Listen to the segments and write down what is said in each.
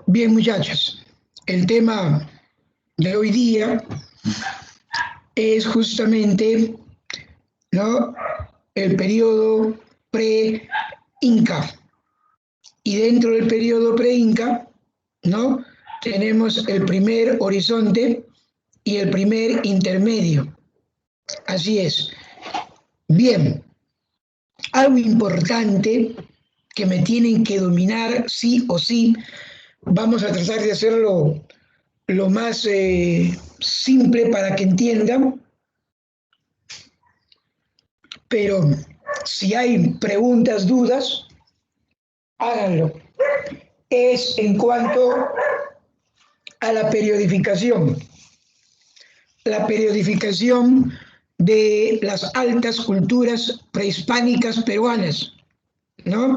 Bien, muchachos, el tema de hoy día es justamente, ¿no?, el periodo pre-Inca. Y dentro del periodo pre-Inca, ¿no?, tenemos el primer horizonte y el primer intermedio. Así es. Bien, algo importante que me tienen que dominar sí o sí, vamos a tratar de hacerlo lo más simple para que entiendan, pero si hay preguntas, dudas, háganlo. Es en cuanto a la periodificación. La periodificación de las altas culturas prehispánicas peruanas, ¿no?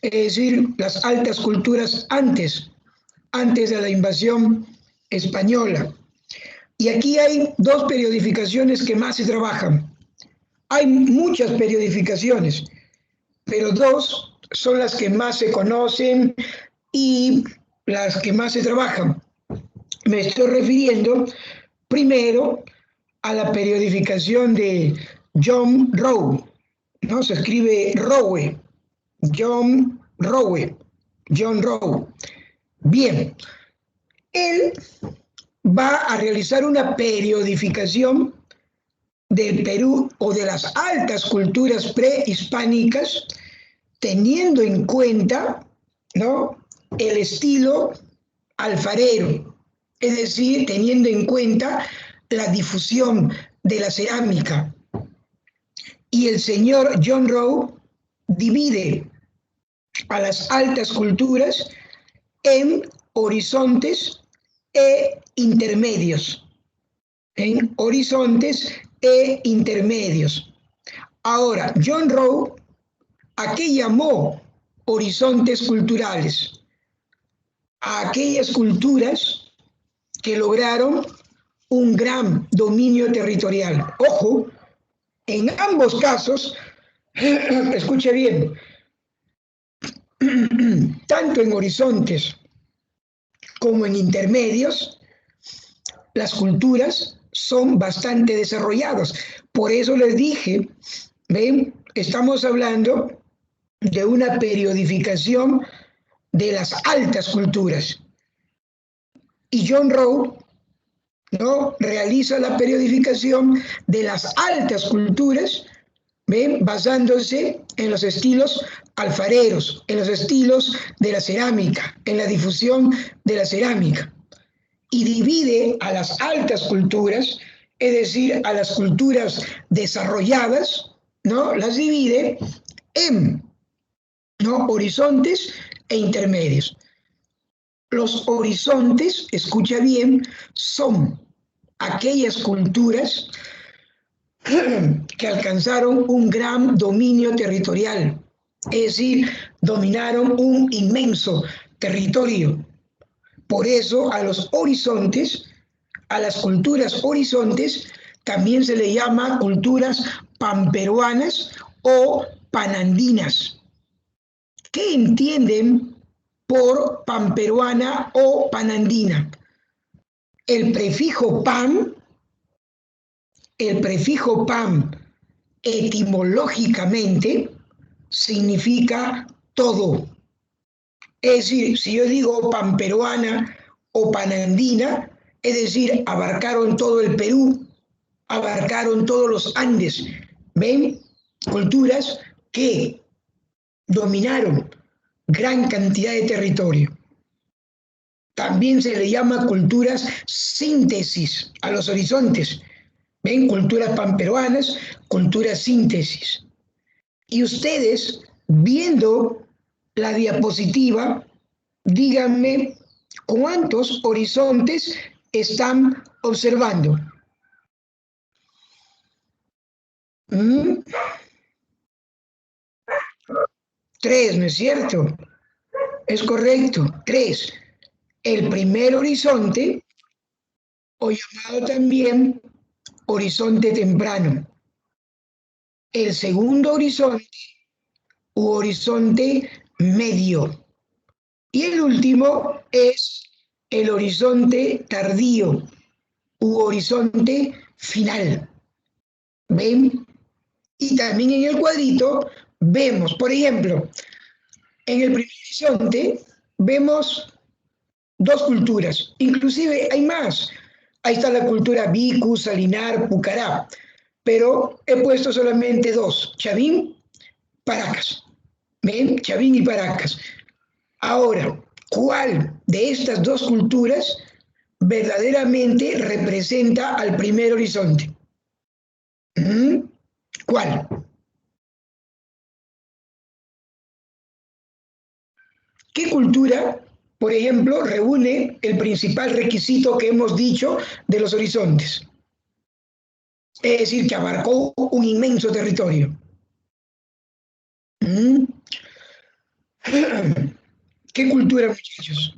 Es decir, las altas culturas antes de la invasión española. Y aquí hay dos periodificaciones que más se trabajan. Hay muchas periodificaciones, pero dos son las que más se conocen y las que más se trabajan. Me estoy refiriendo primero a la periodificación de John Rowe, ¿no? Se escribe Rowe, John Rowe, John Rowe. Bien, él va a realizar una periodificación del Perú o de las altas culturas prehispánicas, teniendo en cuenta, ¿no?, el estilo alfarero, es decir, teniendo en cuenta la difusión de la cerámica. Y el señor John Rowe divide a las altas culturas en horizontes e intermedios. En horizontes e intermedios. Ahora, John Rowe, ¿a qué llamó horizontes culturales? A aquellas culturas que lograron un gran dominio territorial. Ojo, en ambos casos, escuche bien, tanto en horizontes como en intermedios, las culturas son bastante desarrolladas. Por eso les dije, ¿ven? Estamos hablando de una periodificación de las altas culturas. Y John Rowe, ¿no?, realiza la periodificación de las altas culturas, ¿ven?, basándose en los estilos alfareros, en los estilos de la cerámica, en la difusión de la cerámica. Y divide a las altas culturas, es decir, a las culturas desarrolladas, ¿no?, las divide en, ¿no?, horizontes e intermedios. Los horizontes, escucha bien, son aquellas culturas que alcanzaron un gran dominio territorial, es decir, dominaron un inmenso territorio. Por eso a los horizontes, a las culturas horizontes, también se le llama culturas panperuanas o panandinas. ¿Qué entienden por panperuana o panandina? El prefijo pan etimológicamente significa todo. Es decir, si yo digo panperuana o panandina, es decir, abarcaron todo el Perú, abarcaron todos los Andes. ¿Ven? Culturas que dominaron gran cantidad de territorio. También se le llama culturas síntesis a los horizontes. ¿Ven? Culturas panperuanas, culturas síntesis. Y ustedes, viendo la diapositiva, díganme cuántos horizontes están observando. ¿Mm? 3, ¿no es cierto? Es correcto, 3. El primer horizonte, o llamado también horizonte temprano. El segundo horizonte, u horizonte medio. Y el último es el horizonte tardío u horizonte final. ¿Ven? Y también en el cuadrito vemos, por ejemplo, en el primer horizonte vemos dos culturas, inclusive hay más. Ahí está la cultura Bicu, Salinar, Pucará, pero he puesto solamente dos, Chavín, Paracas. ¿Ven? Chavín y Paracas. Ahora, ¿cuál de estas dos culturas verdaderamente representa al primer horizonte? ¿Mm? ¿Cuál? ¿Qué cultura, por ejemplo, reúne el principal requisito que hemos dicho de los horizontes? Es decir, que abarcó un inmenso territorio. ¿Mm? ¿Qué cultura, muchachos?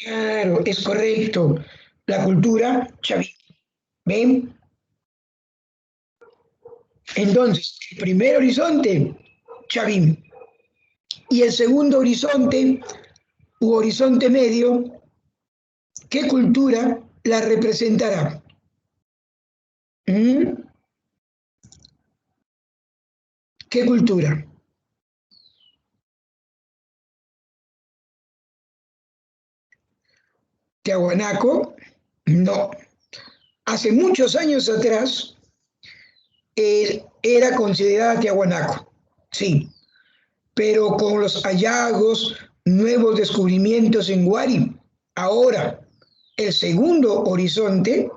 Claro, es correcto. La cultura chavín. ¿Ven? Entonces, el primer horizonte, chavín. Y el segundo horizonte, u horizonte medio, ¿qué cultura la representará? ¿Mm? ¿Qué cultura? Tiahuanaco, no. Hace muchos años atrás era considerada Tiahuanaco, sí, pero con los hallazgos, nuevos descubrimientos en Guari, ahora el segundo horizonte,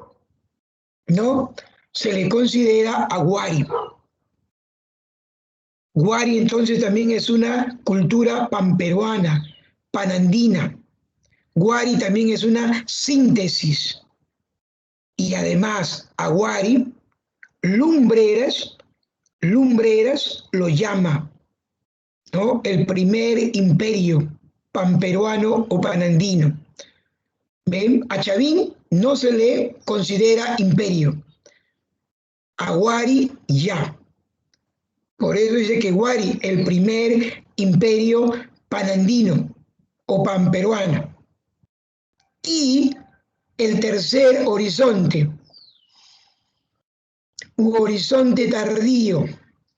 ¿no? Se le considera a Guari. Guari entonces también es una cultura panperuana, panandina. Guari también es una síntesis. Y además a Guari, Lumbreras, Lumbreras lo llama, ¿no? El primer imperio panperuano o panandino. ¿Ven? A Chavín no se le considera imperio. A Guari ya. Por eso dice que Guari, el primer imperio panandino o panperuano. Y el tercer horizonte, u horizonte tardío,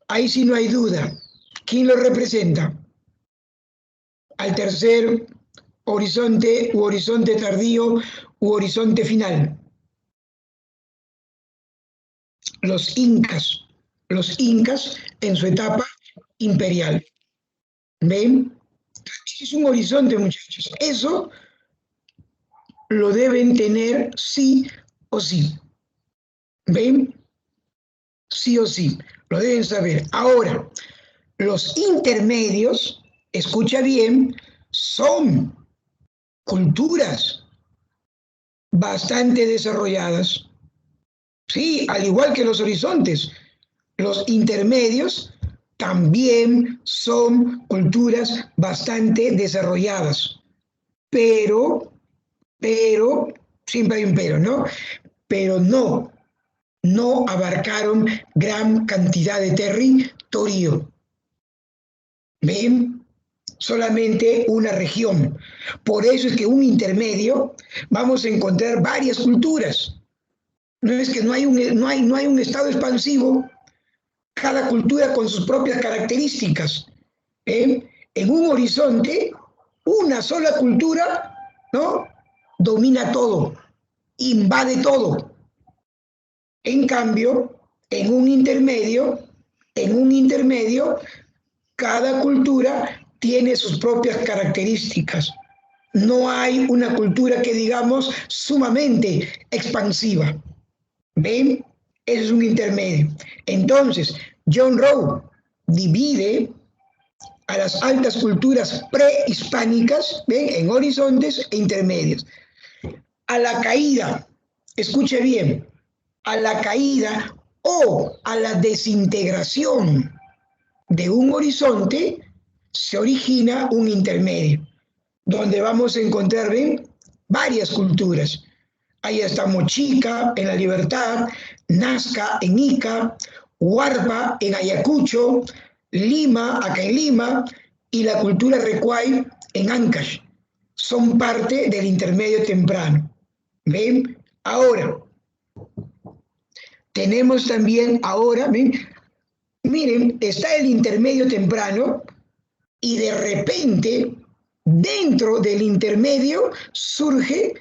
ahí sí no hay duda. ¿Quién lo representa? Al tercer horizonte u horizonte tardío u horizonte final. Los incas en su etapa imperial. ¿Ven? Es un horizonte, muchachos. Eso lo deben tener sí o sí. ¿Ven? Sí o sí. Lo deben saber. Ahora, los intermedios, escucha bien, son culturas bastante desarrolladas. Sí, al igual que los horizontes, los intermedios también son culturas bastante desarrolladas, pero, siempre hay un pero, ¿no? Pero no abarcaron gran cantidad de territorio. ¿Ven? Solamente una región. Por eso es que un intermedio vamos a encontrar varias culturas. No es que no hay un estado expansivo, cada cultura con sus propias características. ¿Eh? En un horizonte, una sola cultura, ¿no? Domina todo, invade todo. En cambio, en un intermedio, cada cultura tiene sus propias características. No hay una cultura que digamos sumamente expansiva. ¿Ven? Eso es un intermedio. Entonces, John Rowe divide a las altas culturas prehispánicas, ¿ven? En horizontes e intermedios. A la caída, escuche bien, a la caída o a la desintegración de un horizonte se origina un intermedio, donde vamos a encontrar, ¿ven? Varias culturas. Ahí está Mochica en La Libertad, Nazca en Ica, Huarpa en Ayacucho, Lima, acá en Lima, y la cultura Recuay en Ancash. Son parte del intermedio temprano. ¿Ven? Ahora, tenemos también ahora, ¿ven? Miren, está el intermedio temprano y de repente, dentro del intermedio, surge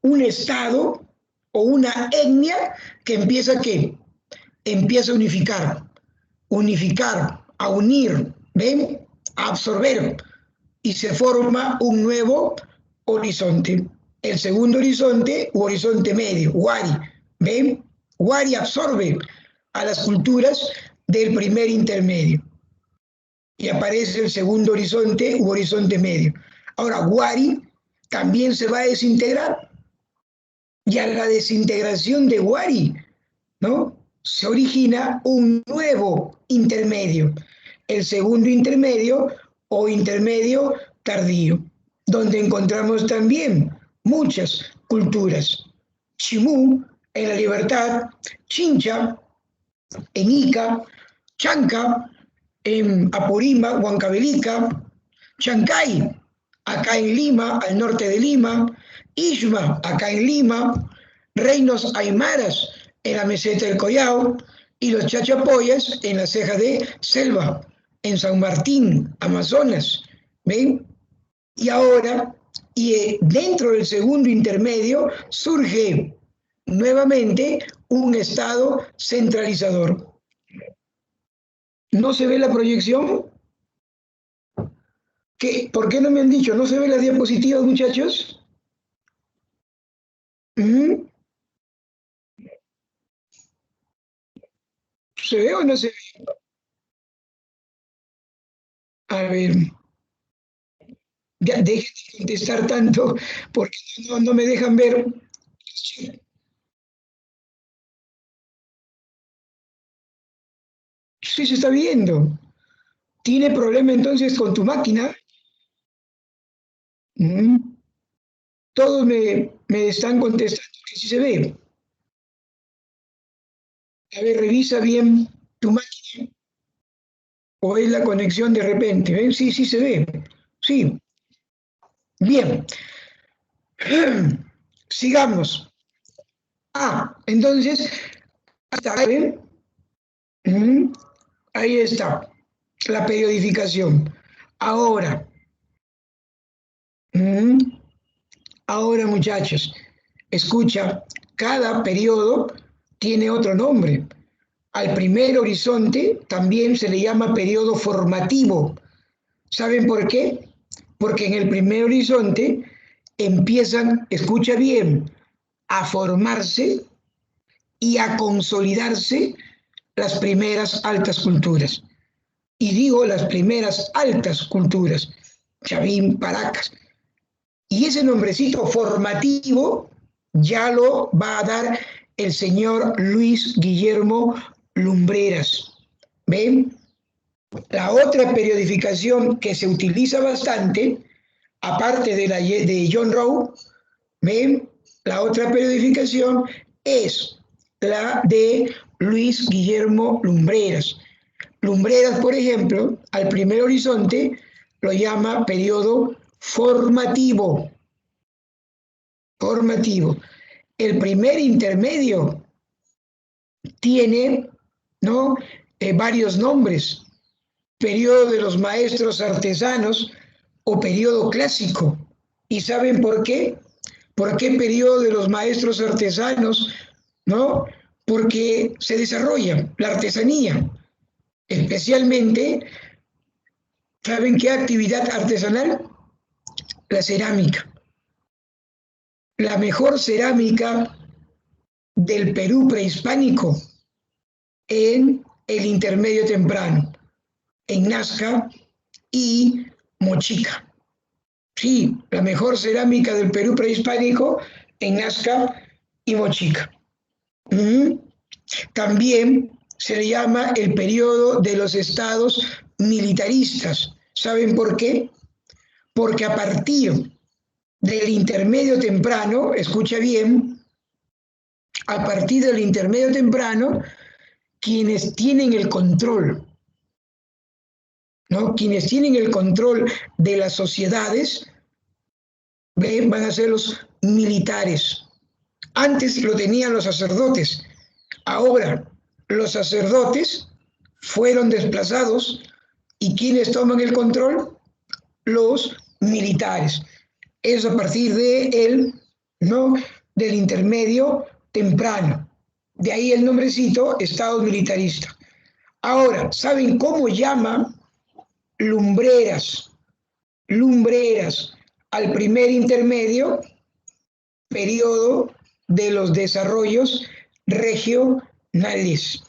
un estado o una etnia que empieza ¿qué? Empieza a unificar, a unir, ¿ven? A absorber y se forma un nuevo horizonte. El segundo horizonte u horizonte medio, Wari, ¿ven? Wari absorbe a las culturas del primer intermedio y aparece el segundo horizonte u horizonte medio. Ahora, Wari también se va a desintegrar y a la desintegración de Wari, ¿no? Se origina un nuevo intermedio, el segundo intermedio o intermedio tardío, donde encontramos también muchas culturas. Chimú en la Libertad, Chincha en Ica, Chanca en Apurímac, Huancavelica, Chancay acá en Lima, al norte de Lima, Ishma acá en Lima, reinos aymaras en la meseta del Collao y los chachapoyas en la ceja de Selva, en San Martín, Amazonas. ¿Ven? Y ahora, dentro del segundo intermedio, surge nuevamente un estado centralizador. ¿No se ve la proyección? ¿Por qué no me han dicho? ¿No se ve las diapositivas, muchachos? ¿Mm? ¿Se ve o no se ve? A ver, ya dejen de contestar tanto porque no me dejan ver. Sí, se está viendo. ¿Tiene problema entonces con tu máquina? ¿Mm? Todos me están contestando que sí se ve. A ver, revisa bien tu máquina o es la conexión de repente. ¿Ven? Sí, sí se ve. Sí. Bien. Sigamos. Entonces, hasta ahí, ¿ven? Ahí está, la periodificación. Ahora, ¿mm? Ahora muchachos, escucha, cada periodo tiene otro nombre. Al primer horizonte también se le llama periodo formativo. ¿Saben por qué? Porque en el primer horizonte empiezan, escucha bien, a formarse y a consolidarse las primeras altas culturas. Y digo las primeras altas culturas, Chavín, Paracas. Y ese nombrecito formativo ya lo va a dar el señor Luis Guillermo Lumbreras. ¿Ven? La otra periodificación que se utiliza bastante, aparte de la de John Rowe, ¿ven? La otra periodificación es la de Luis Guillermo Lumbreras. Lumbreras, por ejemplo, al primer horizonte lo llama periodo formativo. Formativo. El primer intermedio tiene, ¿no? Varios nombres. Periodo de los maestros artesanos o periodo clásico. ¿Y saben por qué? ¿Por qué periodo de los maestros artesanos? ¿No? Porque se desarrolla la artesanía, especialmente, ¿saben qué actividad artesanal? La cerámica. La mejor cerámica del Perú prehispánico en el intermedio temprano, en Nazca y Mochica. Sí, la mejor cerámica del Perú prehispánico en Nazca y Mochica. También se le llama el periodo de los estados militaristas. ¿Saben por qué? Porque a partir del intermedio temprano, escucha bien, a partir del intermedio temprano, quienes tienen el control ¿no? Quienes tienen el control de las sociedades, van a ser los militares. Antes lo tenían los sacerdotes, ahora los sacerdotes fueron desplazados y ¿quiénes toman el control? Los militares. Es a partir ¿no? del intermedio temprano. De ahí el nombrecito Estado militarista. Ahora, ¿saben cómo llama lumbreras? Lumbreras al primer intermedio periodo de los desarrollos regionales.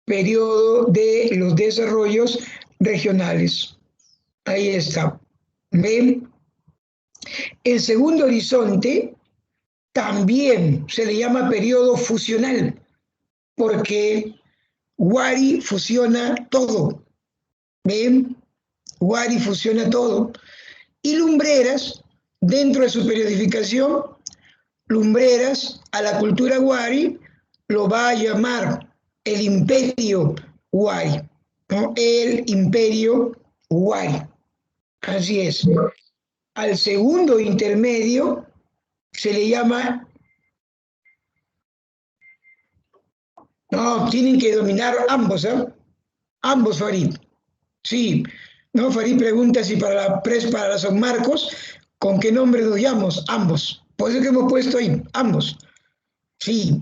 Periodo de los desarrollos regionales. Ahí está. ¿Ven? El segundo horizonte también se le llama periodo fusional, porque Wari fusiona todo. ¿Ven? Wari fusiona todo. Y Lumbreras, dentro de su periodificación, Lumbreras a la cultura Wari lo va a llamar el imperio Wari, ¿no? El imperio Wari. Así es. Al segundo intermedio se le llama... No, tienen que dominar ambos, ¿eh? Ambos, Farid. Sí, ¿no? Farid pregunta si para la San Marcos, ¿con qué nombre nos llamamos? Ambos. Por eso que hemos puesto ahí, ambos. Sí,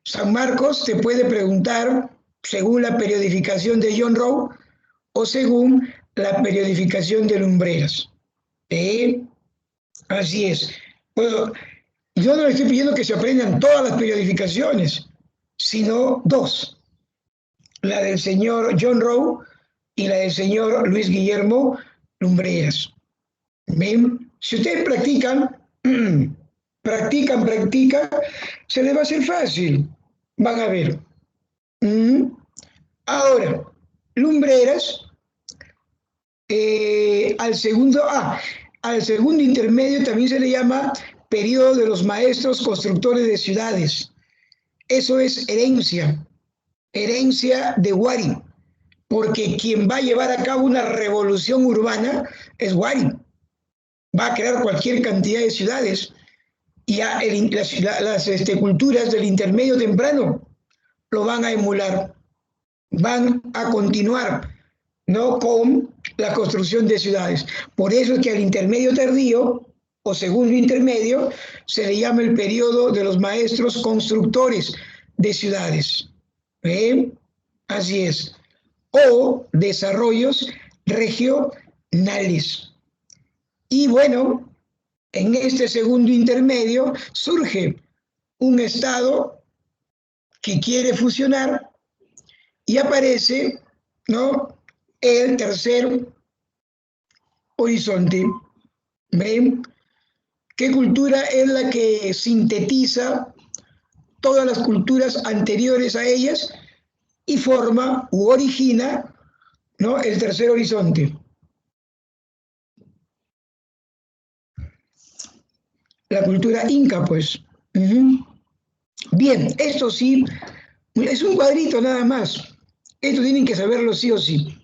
San Marcos te puede preguntar según la periodificación de John Rowe o según la periodificación de Lumbreras. Así es. Bueno, yo no le estoy pidiendo que se aprendan todas las periodificaciones, sino dos. La del señor John Rowe y la del señor Luis Guillermo Lumbreras. ¿Ven? Si ustedes practican, practican, se les va a hacer fácil. Van a ver. Ahora, Lumbreras, al segundo intermedio también se le llama periodo de los maestros constructores de ciudades. Eso es herencia de Wari, porque quien va a llevar a cabo una revolución urbana es Wari. Va a crear cualquier cantidad de ciudades y las culturas del intermedio temprano lo van a emular, van a continuar, ¿no? Con la construcción de ciudades. Por eso es que al intermedio tardío o segundo intermedio se le llama el periodo de los maestros constructores de ciudades. Así es. O desarrollos regionales. Y bueno, en este segundo intermedio surge un estado que quiere fusionar y aparece, ¿no?, el tercer horizonte. ¿Ven? ¿Qué cultura es la que sintetiza todas las culturas anteriores a ellas y forma u origina, ¿no?, el tercer horizonte? La cultura inca, pues. Bien, esto sí, es un cuadrito nada más. Esto tienen que saberlo sí o sí.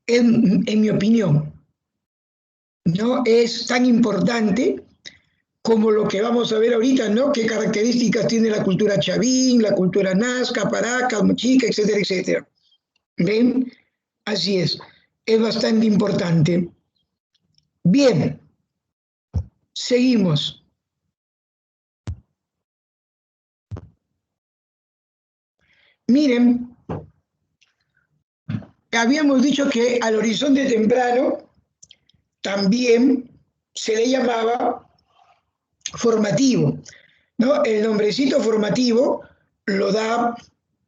En mi opinión, no es tan importante como lo que vamos a ver ahorita, ¿no? ¿Qué características tiene la cultura chavín, la cultura nazca, paraca, mochica, etcétera, etcétera? ¿Ven? Así es bastante importante. Bien, seguimos. Miren, habíamos dicho que al horizonte temprano también se le llamaba formativo, ¿no? El nombrecito formativo lo da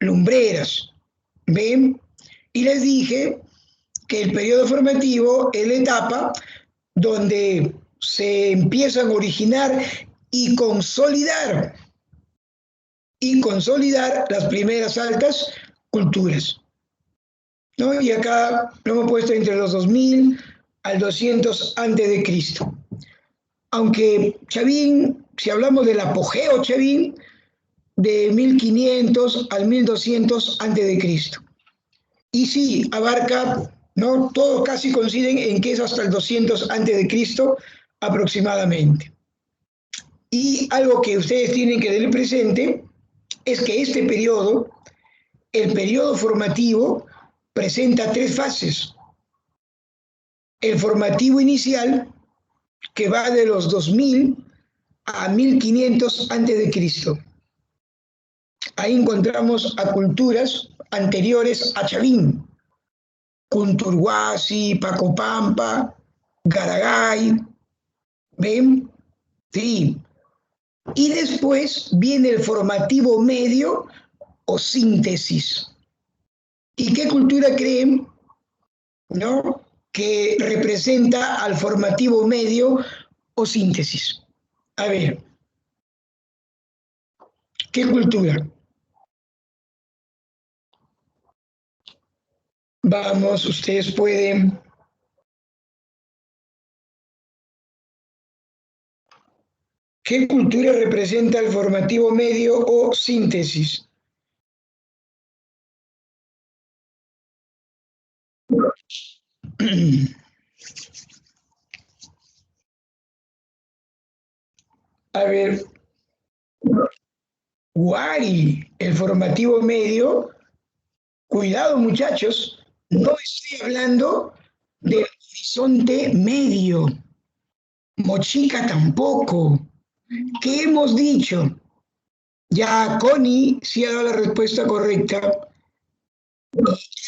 Lumbreras, ¿ven? Y les dije que el periodo formativo es la etapa donde se empiezan a originar y consolidar las primeras altas culturas, ¿no? Y acá lo hemos puesto entre los 2000 al 200 antes de Cristo. Aunque Chavín, si hablamos del apogeo Chavín, de 1500 al 1200 antes de Cristo. Y sí, abarca, ¿no? Todos casi coinciden en que es hasta el 200 antes de Cristo aproximadamente. Y algo que ustedes tienen que tener presente es que este periodo, el periodo formativo, presenta tres fases. El formativo inicial, que va de los 2000 a 1500 antes de Cristo. Ahí encontramos a culturas anteriores a Chavín, Cunturhuasi, Pacopampa, Garagay, ¿ven? Sí. Y después viene el formativo medio o síntesis. ¿Y qué cultura creen, no, que representa al formativo medio o síntesis? A ver, ¿qué cultura? Vamos, ustedes pueden. ¿Qué cultura representa el formativo medio o síntesis? A ver, Wari, el formativo medio. Cuidado, muchachos, no estoy hablando del horizonte medio. Mochica tampoco. ¿Qué hemos dicho? Ya Connie sí ha dado la respuesta correcta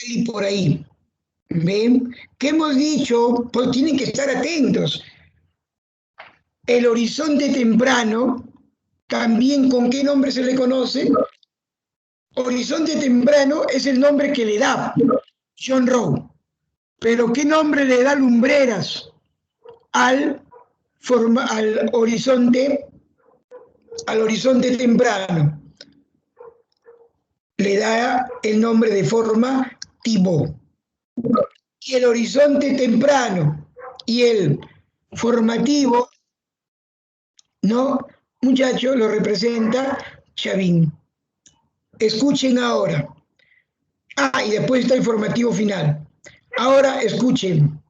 y por ahí. ¿Ven? ¿Qué hemos dicho? Pues tienen que estar atentos. El horizonte temprano, también con qué nombre se le conoce. Horizonte temprano es el nombre que le da John Rowe. Pero ¿qué nombre le da Lumbreras al horizonte temprano? Le da el nombre de forma tipo. Y el horizonte temprano y el formativo, ¿no? Muchachos, lo representa Chavín. Escuchen ahora. Ah, y después está el formativo final. Ahora escuchen.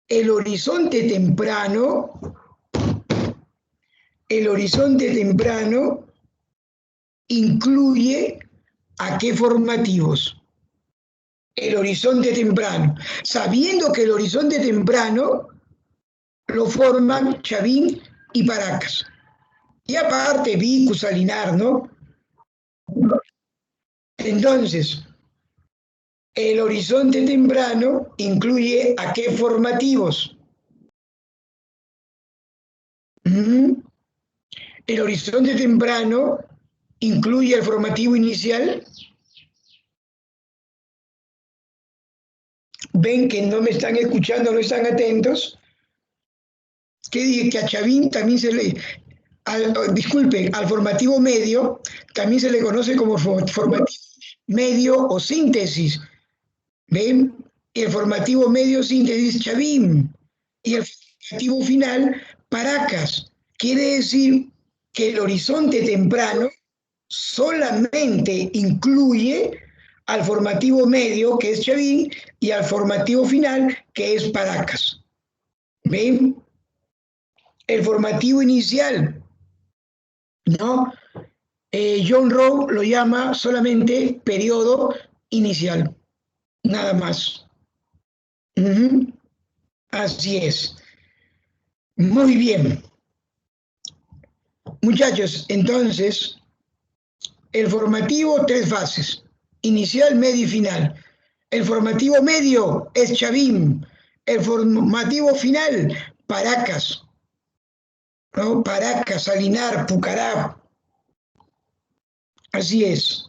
El horizonte temprano, incluye a qué formativos. El horizonte temprano. Sabiendo que el horizonte temprano lo forman Chavín y Paracas. Y aparte, Vicus, Salinar, ¿no? Entonces, el horizonte temprano incluye a qué formativos. El horizonte temprano incluye el formativo inicial. Ven que no me están escuchando, no están atentos. Que dije que a Chavín también se le, disculpen, al formativo medio también se le conoce como formativo medio o síntesis. ¿Ven? El formativo medio síntesis Chavín y el formativo final Paracas. Quiere decir que el horizonte temprano solamente incluye al formativo medio, que es Chavín, y al formativo final, que es Paracas. ¿Ven? El formativo inicial, ¿no? John Rowe lo llama solamente periodo inicial, nada más. Así es. Muy bien. Muchachos, entonces, el formativo, tres fases, inicial, medio y final. El formativo medio es Chavín, el formativo final, Paracas, ¿no? Paracas, Salinar, Pucará. Así es.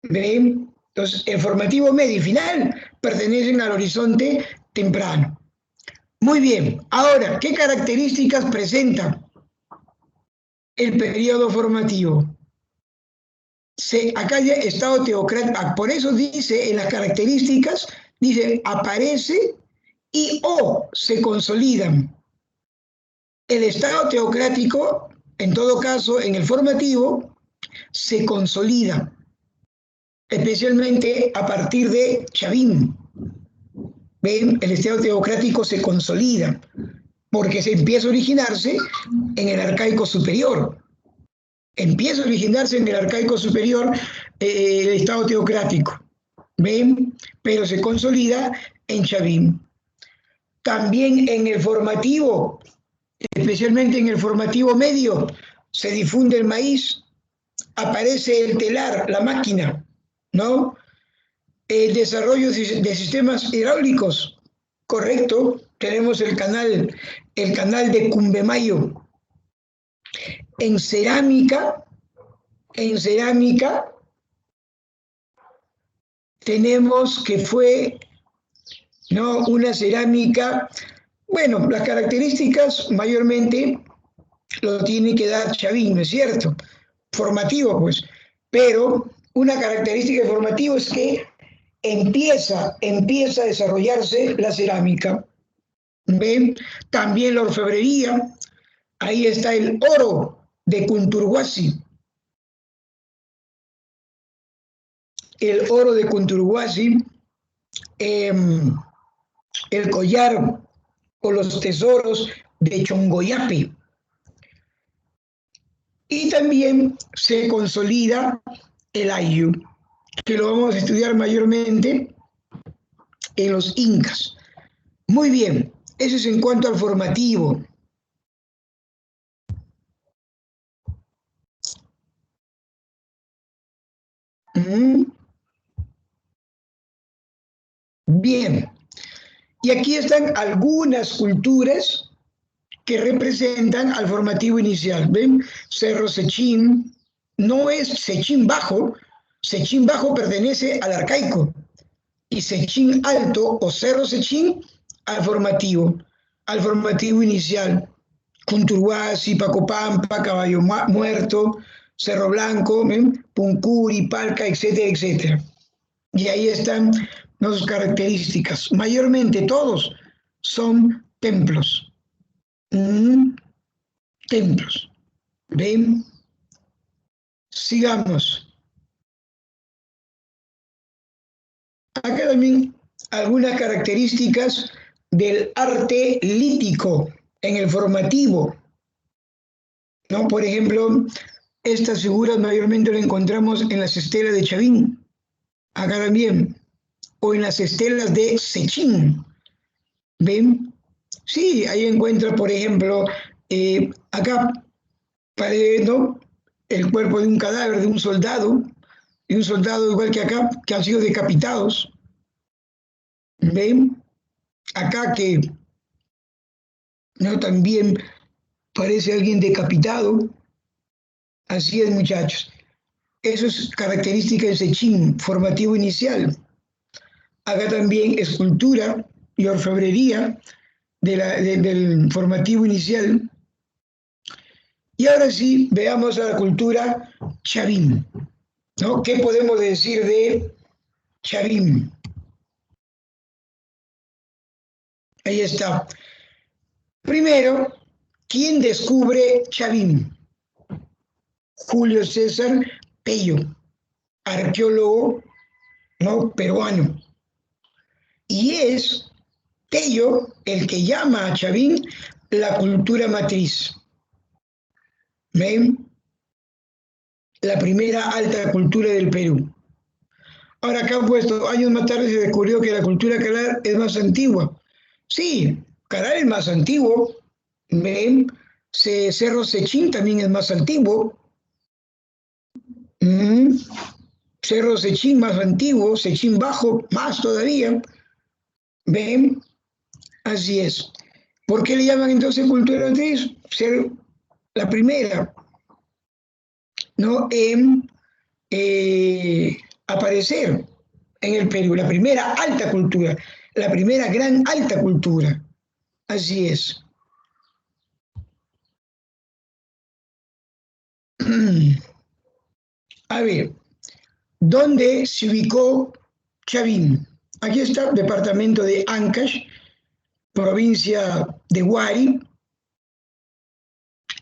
¿Ven? Entonces, el formativo medio y final pertenecen al horizonte temprano. Muy bien. Ahora, ¿qué características presenta el periodo formativo? Acá ya estado teocrático, por eso dice en las características, dice aparece y o se consolidan. El estado teocrático, en todo caso, en el formativo, se consolida. especialmente a partir de Chavín. ¿Ven? El Estado teocrático se consolida porque se empieza a originarse en el arcaico superior. Empieza a originarse en el arcaico superior el Estado teocrático. ¿Ven? Pero se consolida en Chavín. También en el formativo, especialmente en el formativo medio, se difunde el maíz, aparece el telar, la máquina, ¿no? El desarrollo de sistemas hidráulicos, correcto, tenemos el canal de Cumbemayo. En cerámica tenemos que fue, ¿no?, una cerámica, bueno, las características mayormente lo tiene que dar Chavín, ¿no es cierto? Formativo, pues, pero una característica de formativo es que empieza a desarrollarse la cerámica. ¿Ven? También la orfebrería, ahí está el oro de Cunturhuasi. El oro de Cunturhuasi, el collar o los tesoros de Chongoyape. Y también se consolida el ayu, que lo vamos a estudiar mayormente en los incas. Muy bien, eso es en cuanto al formativo. Bien, y aquí están algunas culturas que representan al formativo inicial. ¿Ven? Cerro Sechín, no es Sechín Bajo pertenece al arcaico, y Sechín Alto o Cerro Sechín al formativo inicial. Cunturhuasi, Pacopampa, Caballo Muerto, Cerro Blanco, ¿ven? Puncuri, Palca, etcétera, etcétera. Y ahí están las características. Mayormente todos son templos. Templos. ¿Ven? Sigamos. Acá también algunas características del arte lítico en el formativo, ¿no? Por ejemplo, estas figuras mayormente las encontramos en las estelas de Chavín, acá también, o en las estelas de Sechín. ¿Ven? Sí, ahí encuentra, por ejemplo, acá, ¿no?, el cuerpo de un cadáver de un soldado igual que acá, que han sido decapitados. ¿Ven? Acá que, ¿no?, también parece alguien decapitado. Así es, muchachos. Eso es característica de Sechín, formativo inicial. Acá también escultura y orfebrería del formativo inicial. Y ahora sí, veamos a la cultura Chavín, ¿no? ¿Qué podemos decir de Chavín? Ahí está. Primero, ¿quién descubre Chavín? Julio César Pello, arqueólogo, ¿no?, peruano. Y es Pello el que llama a Chavín la cultura matriz. ¿Ven? La primera alta cultura del Perú. Ahora acá han puesto, años más tarde se descubrió que la cultura Calar es más antigua. Sí, Calar es más antiguo. ¿Ven? Cerro Sechín también es más antiguo. Cerro Sechín más antiguo, Sechín Bajo más todavía. ¿Ven? Así es. ¿Por qué le llaman entonces cultura matriz? Ser la primera, ¿no?, en aparecer en el Perú, la primera alta cultura, la primera gran alta cultura. Así es. A ver, ¿dónde se ubicó Chavín? Aquí está, departamento de Ancash, provincia de Huari,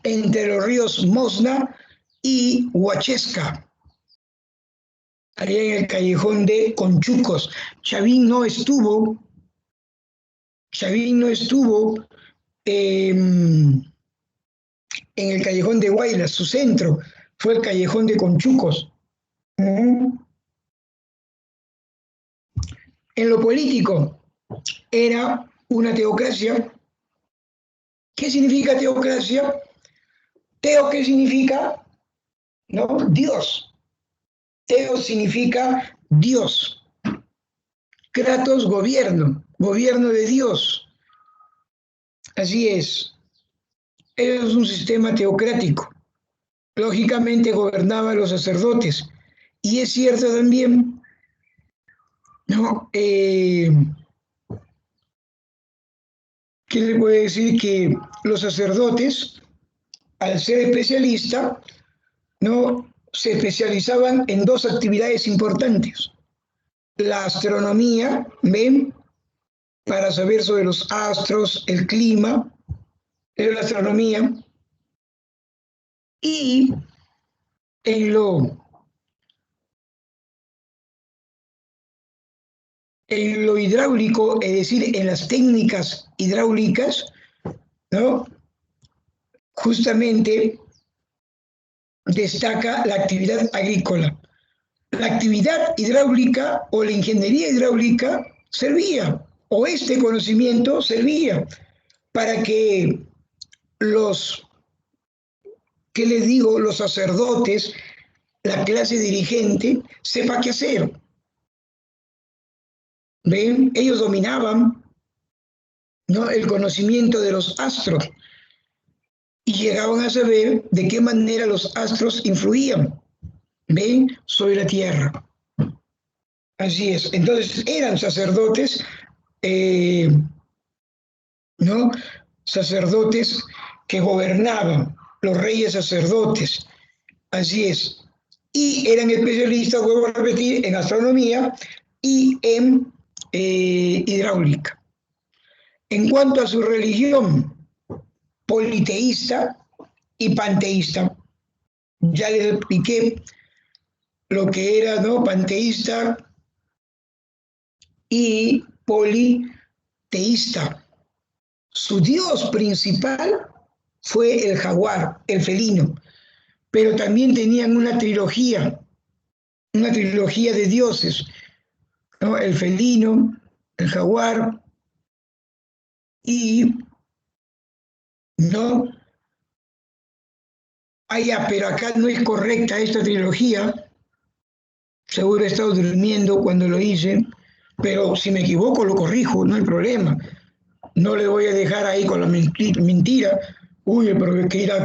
entre los ríos Mosna y Huachesca. allá en el callejón de Conchucos. Chavín no estuvo en el callejón de Guaylas, su centro fue el callejón de Conchucos. En lo político era una teocracia. ¿Qué significa teocracia? Teo, ¿qué significa? ¿No? Dios. Teo significa Dios. Kratos, gobierno, gobierno de Dios. Así es. Es un sistema teocrático. Lógicamente gobernaban los sacerdotes. Y es cierto también, ¿no? ¿Qué le puede decir? Que los sacerdotes, al ser especialistas, ¿no? Se especializaban en dos actividades importantes. La astronomía, ¿ven? Para saber sobre los astros, el clima, era la astronomía. Y en lo hidráulico, es decir, en las técnicas hidráulicas, ¿no? Justamente destaca la actividad agrícola. La actividad hidráulica o la ingeniería hidráulica servía, o este conocimiento servía para que los, ¿qué les digo?, los sacerdotes, la clase dirigente, sepa qué hacer. ¿Ven? Ellos dominaban, ¿no?, el conocimiento de los astros y llegaban a saber de qué manera los astros influían, ¿ven?, sobre la tierra. Así es. Entonces eran sacerdotes, ¿no? Sacerdotes que gobernaban, los reyes sacerdotes. Así es. Y eran especialistas, vuelvo a repetir, en astronomía y en hidráulica. En cuanto a su religión, politeísta y panteísta, ya les expliqué lo que era, ¿no?, panteísta y politeísta. Su dios principal fue el jaguar, el felino, pero también tenían una trilogía de dioses, ¿no? El felino, el jaguar y no. Pero acá no es correcta esta trilogía. Seguro he estado durmiendo cuando lo hice, pero si me equivoco lo corrijo, no hay problema. No le voy a dejar ahí con la mentira. Uy, pero que irán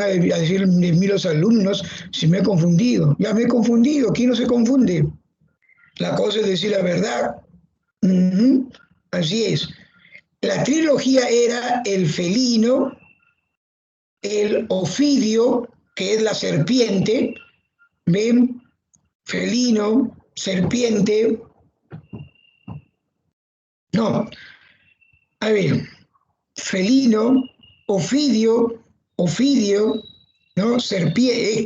a decir de mí los alumnos si me he confundido. Ya me he confundido, ¿quién no se confunde? La cosa es decir la verdad. Así es. La trilogía era el felino, el ofidio, que es la serpiente, ¿ven? Felino, serpiente. No, a ver, felino, ofidio, ¿no?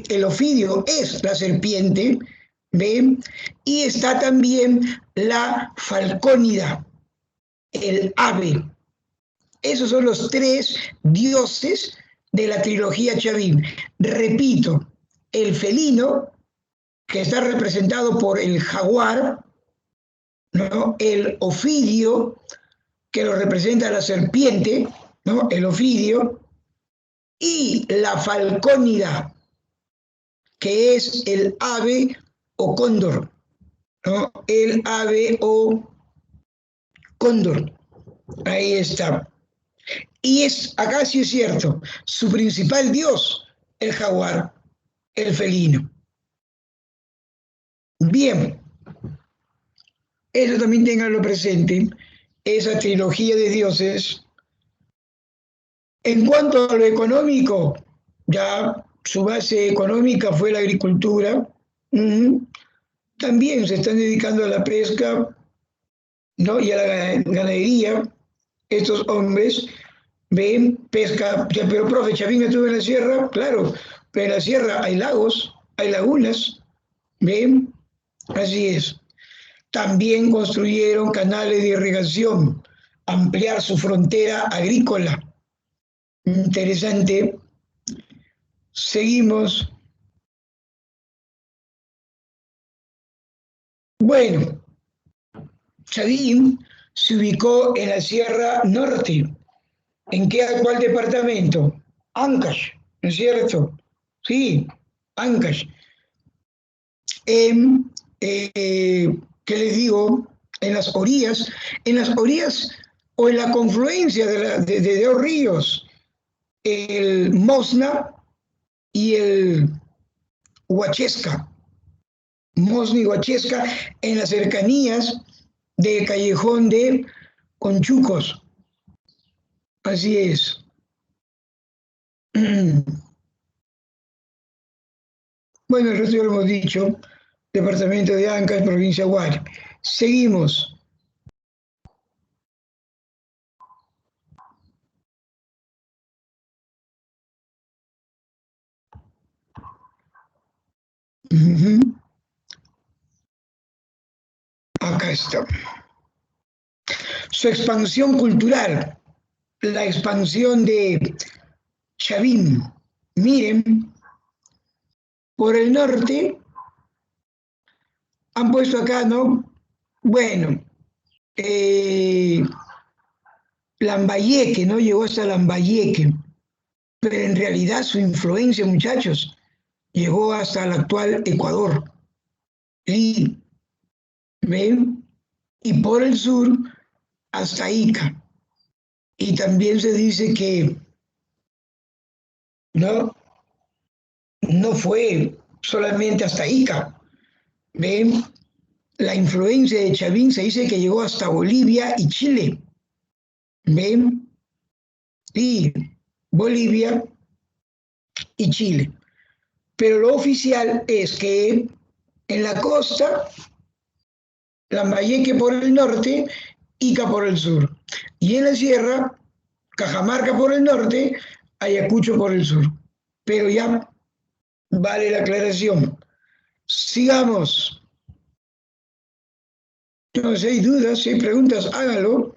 El ofidio es la serpiente, ¿ven? Y está también la falcónida, el ave. Esos son los tres dioses de la trilogía Chavín. Repito, el felino, que está representado por el jaguar, ¿no? El ofidio, que lo representa la serpiente, ¿no? El ofidio, y la falcónida, que es el ave o cóndor, ¿no? El ave o cóndor. Ahí está. Y acá sí es cierto, su principal dios, el jaguar, el felino. Bien, eso también ténganlo presente, esa trilogía de dioses. En cuanto a lo económico, ya su base económica fue la agricultura. También se están dedicando a la pesca, ¿no?, y a la ganadería. Estos hombres ven pesca, pero profe, Chavín estuvo en la sierra, claro, pero en la sierra hay lagos, hay lagunas, ¿Ven? Así es. También construyeron canales de irrigación, ampliar su frontera agrícola. Interesante. Seguimos. Bueno, Chavín se ubicó en la Sierra Norte. ¿En qué actual departamento? Ancash, ¿no es cierto? Sí, Ancash. En, ¿qué les digo? En las orillas o en la confluencia de dos ríos, el Mosna y el Huachesca. Mosna y Huachesca en las cercanías del callejón de Conchucos. Así es. Bueno, el resto ya lo hemos dicho. Departamento de Ancash, provincia de Huari. Seguimos. Acá está. Su expansión cultural, la expansión de Chavín. Miren, por el norte han puesto acá, ¿no? Bueno, Lambayeque, ¿no? Llegó hasta Lambayeque, pero en realidad su influencia, muchachos, llegó hasta el actual Ecuador. Y, ¿ven? Y por el sur hasta Ica. Y también se dice que no, no fue solamente hasta Ica. ¿Ven? La influencia de Chavín se dice que llegó hasta Bolivia y Chile. ¿Ven? Sí, Bolivia y Chile. Pero lo oficial es que en la costa, Lambayeque por el norte, Ica por el sur. Y en la sierra, Cajamarca por el norte, Ayacucho por el sur. Pero ya vale la aclaración. Sigamos. No, si hay dudas, si hay preguntas, hágalo.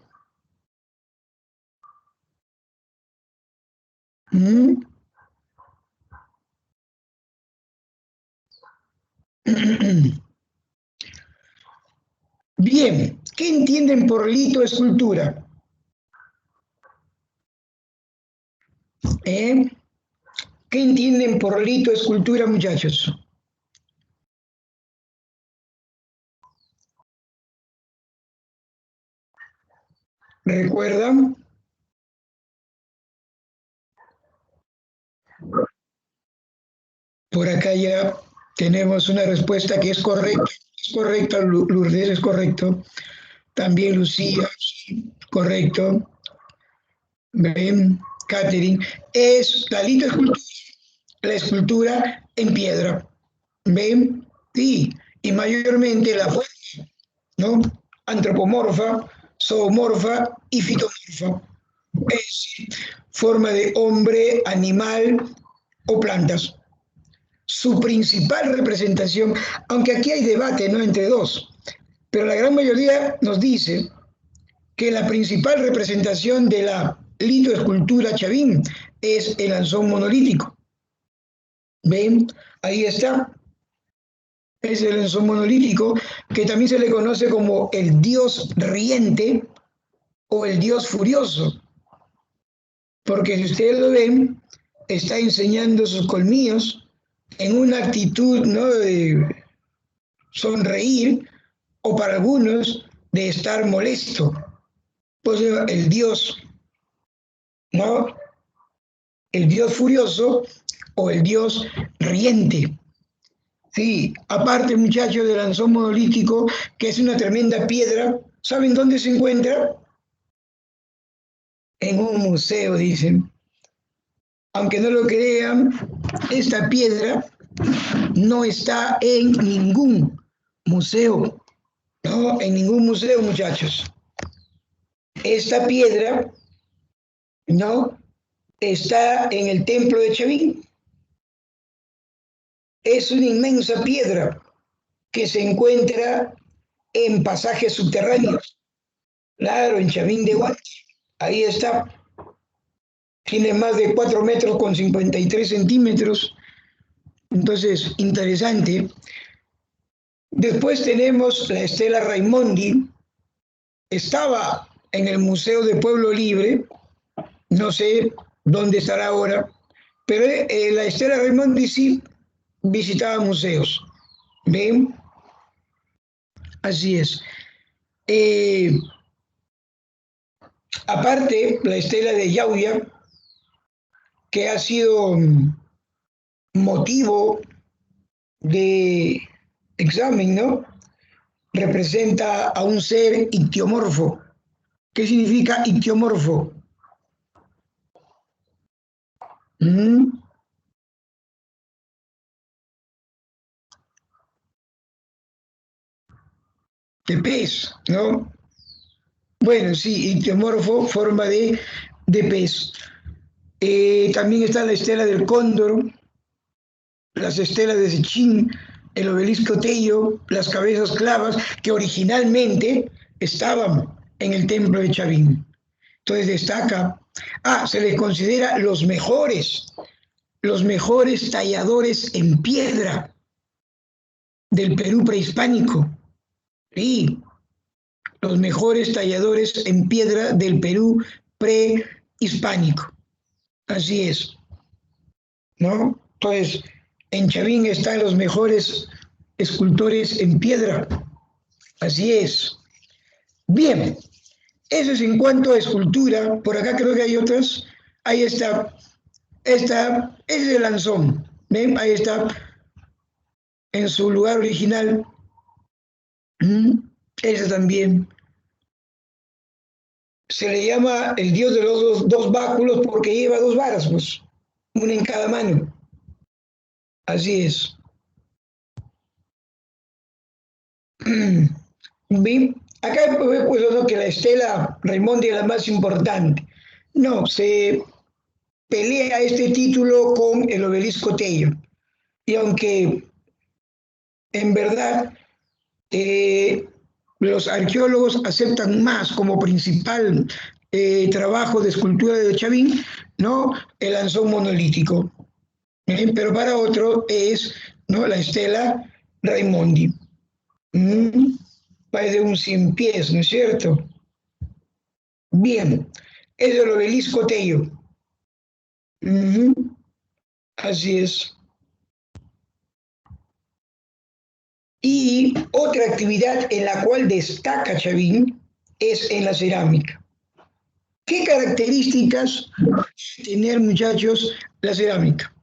¿Mm? Bien, ¿qué entienden por litoescultura? ¿Eh? ¿Qué entienden por litoescultura, muchachos? ¿Recuerdan? Por acá ya tenemos una respuesta que es correcta. Es correcta, Lourdes, es correcto. También Lucía, sí, correcto. Ven, Catherine. Es la litoescultura, la escultura en piedra. ¿Ven? Sí, y mayormente la forma, ¿no? Antropomorfa, zoomorfa y fitomorfa. Es decir, forma de hombre, animal o plantas. Su principal representación, aunque aquí hay debate, ¿no?, entre dos, pero la gran mayoría nos dice que la principal representación de la litoescultura Chavín es el anzón monolítico. ¿Ven? Ahí está. Es el anzón monolítico, que también se le conoce como el dios riente o el dios furioso, porque si ustedes lo ven, está enseñando sus colmillos en una actitud, ¿no?, de sonreír o para algunos de estar molesto. Pues el dios, ¿no? El dios furioso o el dios riente. Sí, aparte, muchachos, del lanzón monolítico, que es una tremenda piedra, ¿saben dónde se encuentra? En un museo, dicen. Aunque no lo crean, esta piedra no está en ningún museo, no, en ningún museo, muchachos. Esta piedra, no, está en el templo de Chavín. Es una inmensa piedra, que se encuentra en pasajes subterráneos. Claro, en Chavín de Guate. Ahí está. Tiene más de 4 metros con 53 centímetros. Entonces, interesante. Después tenemos la estela Raimondi. Estaba en el Museo de Pueblo Libre. No sé dónde estará ahora. Pero la estela Raimondi sí visitaba museos. ¿Ven? Así es. Eh, Aparte, la estela de Llauya, que ha sido motivo de examen, ¿no? Representa a un ser ictiomorfo. ¿Qué significa ictiomorfo? ¿Mm? De pez, ¿no? Bueno, sí, ictiomorfo, forma de pez. También está la estela del cóndor, las estelas de Sechín, el obelisco Tello, las cabezas clavas, que originalmente estaban en el templo de Chavín. Entonces destaca, se les considera los mejores talladores en piedra del Perú prehispánico. Sí, los mejores talladores en piedra del Perú prehispánico. Así es, ¿no? Entonces, en Chavín están los mejores escultores en piedra. Así es. Bien, eso es en cuanto a escultura. Por acá creo que hay otras. Ahí está. Esta es el Lanzón. ¿Ven? Ahí está en su lugar original. Esa también. Se le llama el dios de los dos báculos porque lleva dos varas, pues, una en cada mano. Así es. ¿Ven? Acá he puesto, ¿no?, que la estela Raimondi es la más importante. No, se pelea este título con el obelisco Tello. Y aunque en verdad los arqueólogos aceptan más como principal trabajo de escultura de Chavín, ¿no?, el lanzón monolítico. Pero para otro es, ¿no?, la estela Raimondi. Parece un 100 pies, ¿no es cierto? Bien, es el obelisco Tello. Así es. Y otra actividad en la cual destaca Chavín es en la cerámica. ¿Qué características tener, muchachos, la cerámica?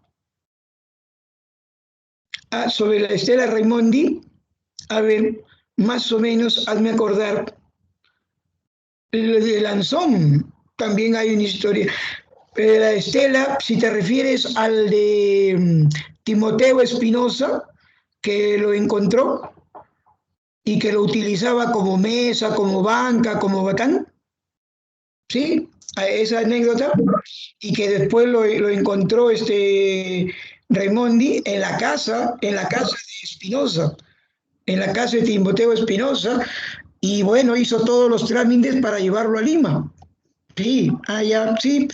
Sobre la estela Raimondi, a ver, más o menos, hazme acordar, el de Lanzón, también hay una historia. La estela, si te refieres al de Timoteo Espinosa, que lo encontró y que lo utilizaba como mesa, como banca, como batán, ¿sí? A esa anécdota, y que después lo encontró Raimondi en la casa de Espinosa, en la casa de Timoteo Espinosa, y bueno, hizo todos los trámites para llevarlo a Lima. Sí, allá, sí.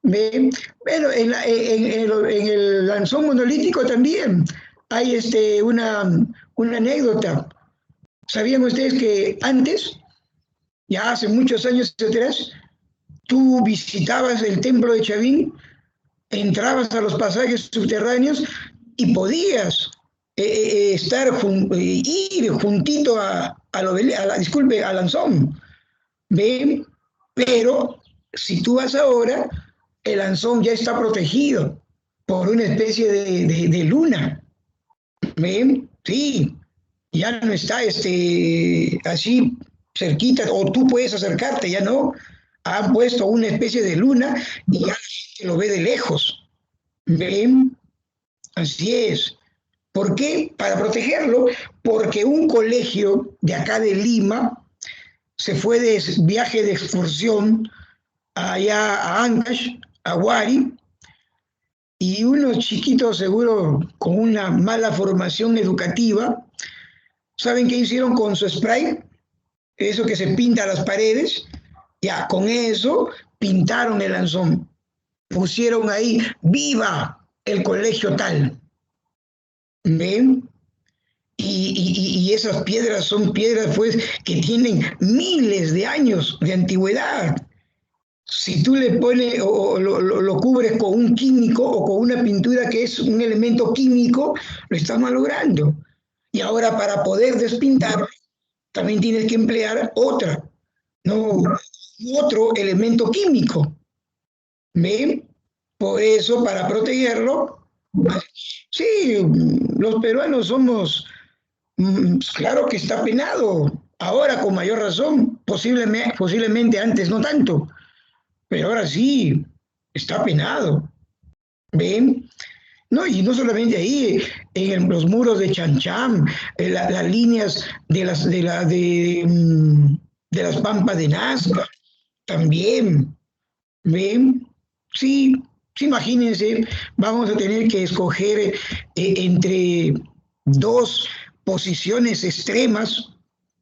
Bueno, en el lanzón monolítico también hay una anécdota. ¿Sabían ustedes que antes, ya hace muchos años atrás, tú visitabas el templo de Chavín, entrabas a los pasajes subterráneos y podías ir juntito disculpe, a Lanzón? ¿Ve? Pero si tú vas ahora, el Lanzón ya está protegido por una especie de luna. ¿Ve? Sí, ya no está así cerquita, o tú puedes acercarte, ya no. Han puesto una especie de luna y ya la gente lo ve de lejos. ¿Ven? Así es. ¿Por qué? Para protegerlo, porque un colegio de acá de Lima se fue de viaje de excursión allá a Ancash, a Huari, y unos chiquitos seguro con una mala formación educativa ¿Saben qué hicieron con su spray? Eso que se pinta las paredes. Ya, con eso pintaron el Anson. Pusieron ahí, ¡viva el colegio tal! ¿Ven? Y esas piedras son piedras pues, que tienen miles de años de antigüedad. Si tú le pones o lo cubres con un químico o con una pintura que es un elemento químico, lo estás malogrando. Y ahora para poder despintar, también tienes que emplear no, otro elemento químico. ¿Ven? Por eso, para protegerlo, sí, los peruanos somos, claro que está penado, ahora con mayor razón, posiblemente antes no tanto, pero ahora sí, está penado. ¿Ven? No, y no solamente ahí, en los muros de Chancham, las líneas de las pampas de Nazca, también. ¿Ven? Sí, sí, imagínense, vamos a tener que escoger entre dos posiciones extremas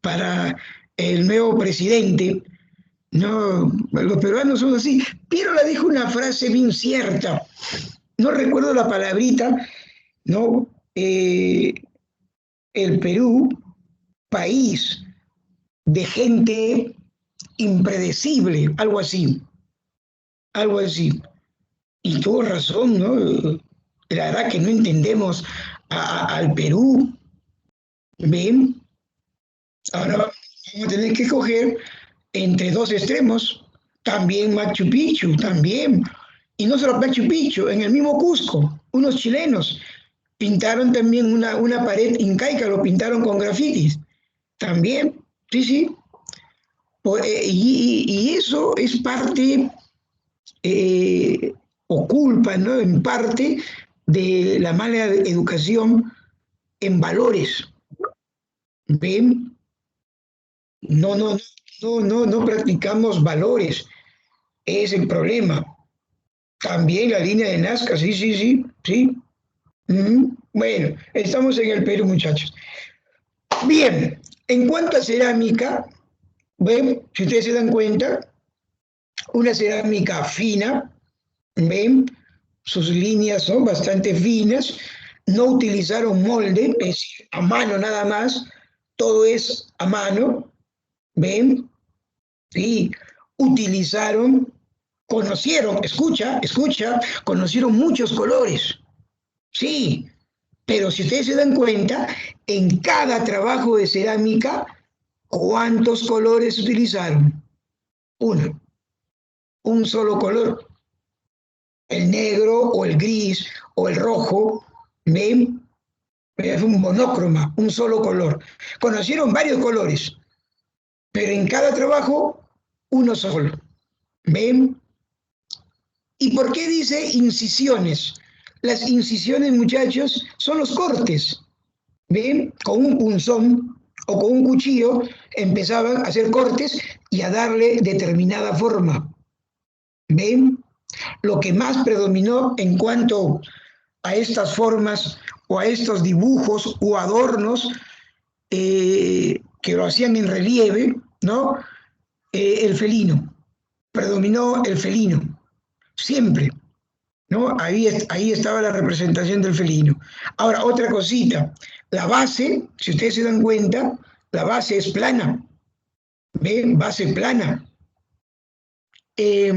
para el nuevo presidente. No, los peruanos son así. Pirola dijo una frase bien cierta, no recuerdo la palabrita, ¿no? El Perú, país de gente impredecible, algo así. Y tuvo razón, ¿no? La verdad que no entendemos al Perú, ¿ven? Ahora vamos a tener que escoger entre dos extremos, también Machu Picchu, también. Y no solo Machu Picchu, en el mismo Cusco, unos chilenos pintaron también una pared incaica, lo pintaron con grafitis, también, sí, sí. Y eso es parte o culpa, ¿no? En parte de la mala educación en valores. ¿Ven? No, no, no practicamos valores. Es el problema. También la línea de Nazca, sí, sí, sí, sí. Bueno, estamos en el Perú, muchachos. Bien, en cuanto a cerámica, ven, si ustedes se dan cuenta, una cerámica fina, ven, sus líneas son bastante finas, no utilizaron molde, es a mano nada más, todo es a mano, ven, sí, utilizaron, conocieron, escucha, conocieron muchos colores, sí, pero si ustedes se dan cuenta, en cada trabajo de cerámica, ¿cuántos colores utilizaron? Uno, un solo color, el negro o el gris o el rojo, ¿ven? Es un monócroma, un solo color. Conocieron varios colores, pero en cada trabajo uno solo. ¿Ven? ¿Y por qué dice incisiones? Las incisiones, muchachos, son los cortes. ¿Ven? Con un punzón o con un cuchillo empezaban a hacer cortes y a darle determinada forma. ¿Ven? Lo que más predominó en cuanto a estas formas o a estos dibujos o adornos que lo hacían en relieve, ¿no? El felino, predominó el felino, siempre, ¿no? Ahí estaba la representación del felino. Ahora, otra cosita, la base, si ustedes se dan cuenta, la base es plana, ¿ven? Base plana. Eh,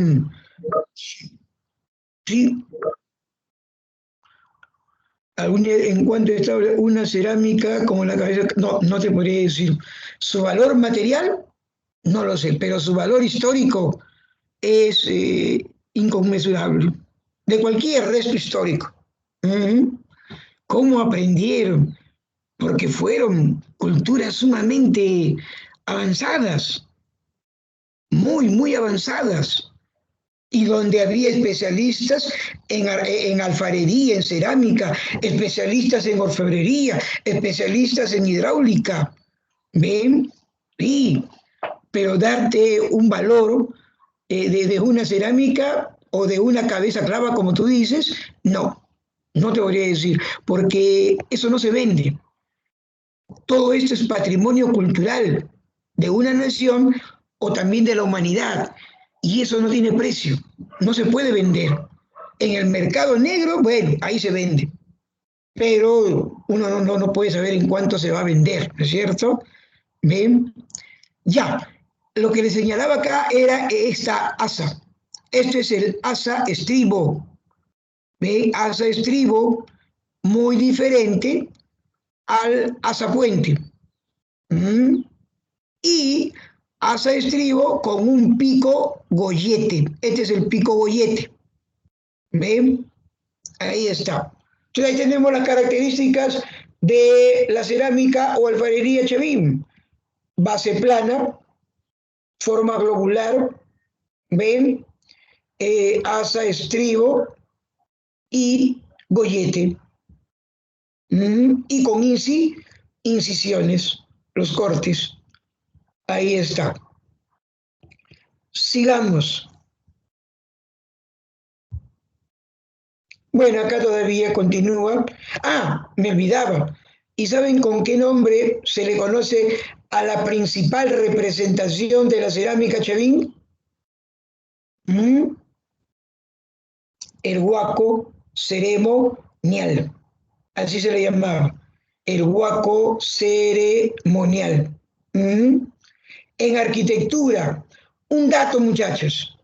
sí, en cuanto a una cerámica como la cabeza, no, no te podría decir. Su valor material, no lo sé, pero su valor histórico es inconmensurable, de cualquier resto histórico. ¿Mm? ¿Cómo aprendieron? Porque fueron culturas sumamente avanzadas, muy avanzadas, y donde había especialistas en alfarería, en cerámica, especialistas en orfebrería, especialistas en hidráulica. ¿Ven? Sí, pero darte un valor de una cerámica o de una cabeza clava, como tú dices, no, no te podría decir, porque eso no se vende. Todo esto es patrimonio cultural de una nación o también de la humanidad. Y eso no tiene precio, no se puede vender. En el mercado negro, bueno, ahí se vende, pero uno no puede saber en cuánto se va a vender, ¿no es cierto? ¿Ven? Ya, lo que le señalaba acá era esta asa. Este es el asa estribo. ¿Ve? Asa estribo muy diferente al asa puente. ¿Mm? Y asa estribo con un pico gollete. Este es el pico gollete. ¿Ven? Ahí está. Entonces ahí tenemos las características de la cerámica o alfarería Chavín. Base plana, forma globular, ven, asa estribo y gollete. Y con incisiones, los cortes. Ahí está. Sigamos. Bueno, acá todavía continúa. Ah, me olvidaba. ¿Y saben con qué nombre se le conoce a la principal representación de la cerámica Chavín? ¿Mm? El huaco ceremonial. Así se le llamaba. El huaco ceremonial. En arquitectura, un dato, muchachos,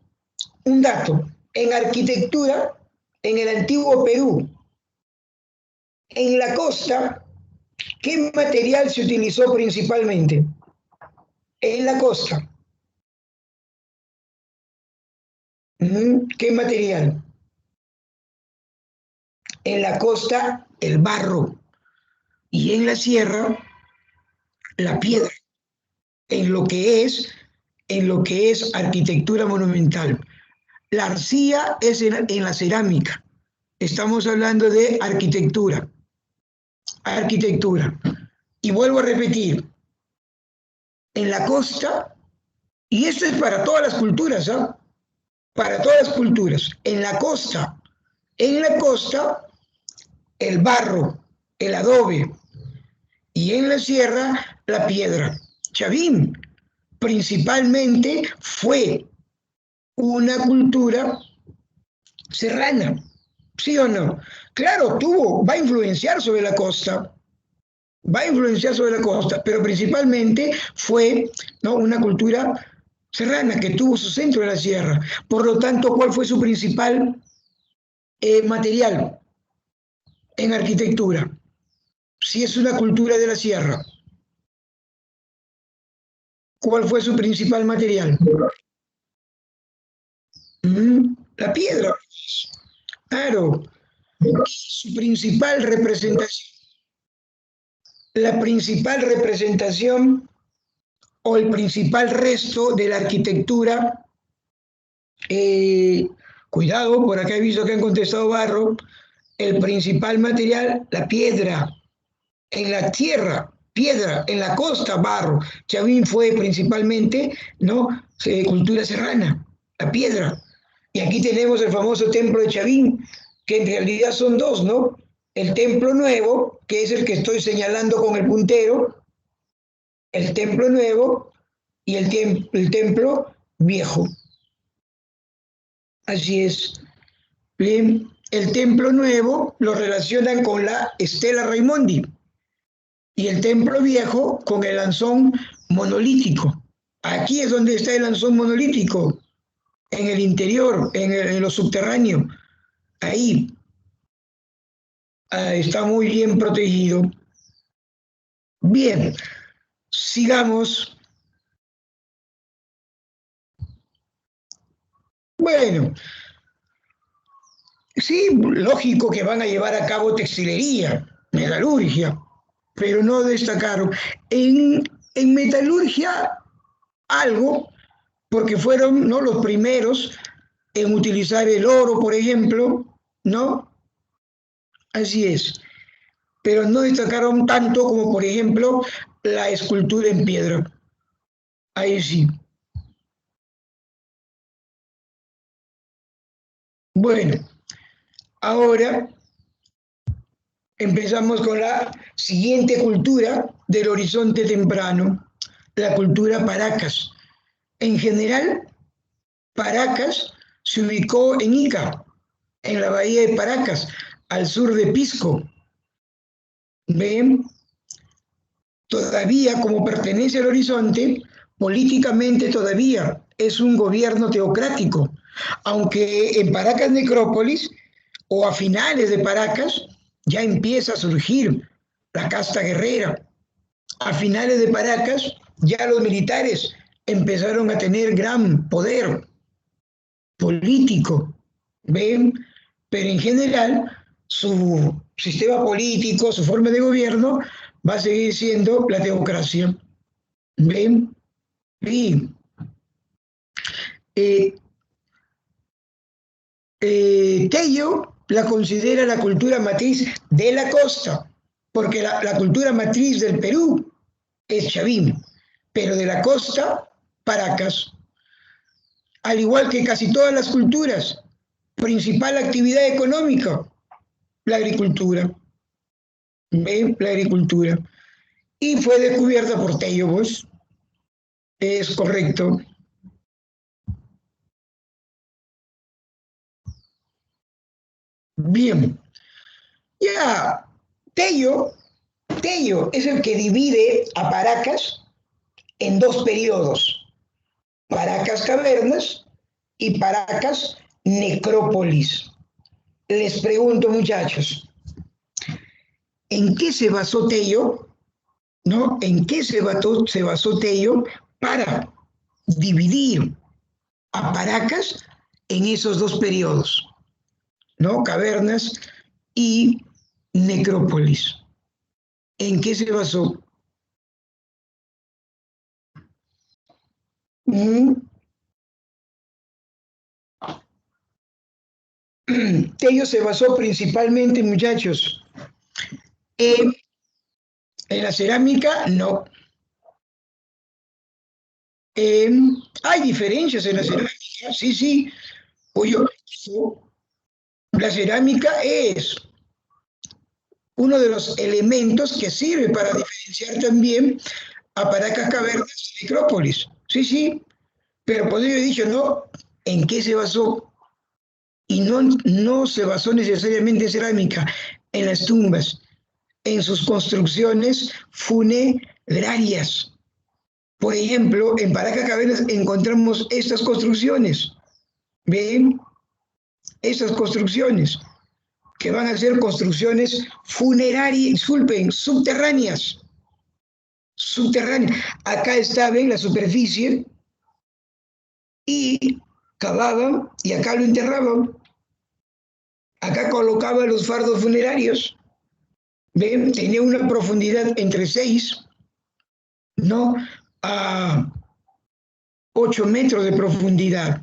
un dato. En arquitectura, en el antiguo Perú, en la costa, ¿qué material se utilizó principalmente? En la costa. ¿Qué material? En la costa, el barro. Y en la sierra, la piedra. En lo que es, en lo que es arquitectura monumental. La arcilla es en la cerámica. Estamos hablando de arquitectura. Arquitectura. Y vuelvo a repetir, en la costa, y esto es para todas las culturas, ¿ah? Para todas las culturas, en la costa, el barro, el adobe, y en la sierra, la piedra. Chavín principalmente fue una cultura serrana, ¿sí o no? Claro, va a influenciar sobre la costa, pero principalmente fue, ¿no?, una cultura serrana que tuvo su centro en la sierra. Por lo tanto, ¿cuál fue su principal material en arquitectura? Si es una cultura de la sierra, ¿cuál fue su principal material? La piedra, claro. Su principal representación, la principal representación o el principal resto de la arquitectura, eh, cuidado, por acá he visto que han contestado barro, el principal material, la piedra, en la tierra, piedra, en la costa, barro. Chavín fue principalmente, ¿no?, cultura serrana, la piedra. Y aquí tenemos el famoso templo de Chavín, que en realidad son dos, ¿no? El templo nuevo, que es el que estoy señalando con el puntero, el templo nuevo y el templo viejo. Así es. Bien, el templo nuevo lo relacionan con la Estela Raimondi y el templo viejo con el lanzón monolítico. Aquí es donde está el lanzón monolítico, en el interior, en lo subterráneo. Ahí está muy bien protegido. Bien, sigamos. Bueno, sí, lógico que van a llevar a cabo textilería, metalurgia, pero no destacaron. En metalurgia algo, porque fueron, ¿no?, los primeros en utilizar el oro, por ejemplo, ¿no? Así es. Pero no destacaron tanto como, por ejemplo, la escultura en piedra. Ahí sí. Bueno, ahora Empezamos con la siguiente cultura del horizonte temprano, la cultura Paracas. En general, Paracas se ubicó en Ica, en la bahía de Paracas, al sur de Pisco. ¿Ven? Todavía, como pertenece al horizonte, políticamente todavía es un gobierno teocrático, aunque en Paracas Necrópolis o a finales de Paracas ya empieza a surgir la casta guerrera. A finales de Paracas ya los militares empezaron a tener gran poder político, ¿ven? Pero en general su sistema político, su forma de gobierno va a seguir siendo la democracia, ¿ven? Y eh, Tello la considera la cultura matriz de la costa, porque la cultura matriz del Perú es Chavín, pero de la costa, Paracas. Al igual que casi todas las culturas, principal actividad económica, la agricultura. ¿Ve? La agricultura. Y fue descubierta por Tello, pues. Es correcto. Bien. Ya, Tello es el que divide a Paracas en dos periodos. Paracas Cavernas y Paracas Necrópolis. Les pregunto, muchachos, ¿en qué se basó Tello? ¿No? ¿En qué se basó Tello para dividir a Paracas en esos dos periodos? ¿No? Cavernas y Necrópolis. ¿En qué se basó? Mm. Tello se basó principalmente, muchachos, en, en la cerámica, no. Hay diferencias en la cerámica, sí, sí. Pues la cerámica es uno de los elementos que sirve para diferenciar también a Paracas Cavernas y Necrópolis. Sí, sí, pero por ello he dicho, ¿no? ¿En qué se basó? Y no se basó necesariamente en cerámica, en las tumbas, en sus construcciones funerarias. Por ejemplo, en Paracas Cavernas encontramos estas construcciones. ¿Ven? Estas construcciones, que van a ser construcciones funerarias, disculpen, subterráneas. Subterráneas. Acá está, ven, la superficie y cavaban y acá lo enterraban. Acá colocaban los fardos funerarios. ¿Ven? Tenía una profundidad entre 6, ¿no? A 8 metros de profundidad.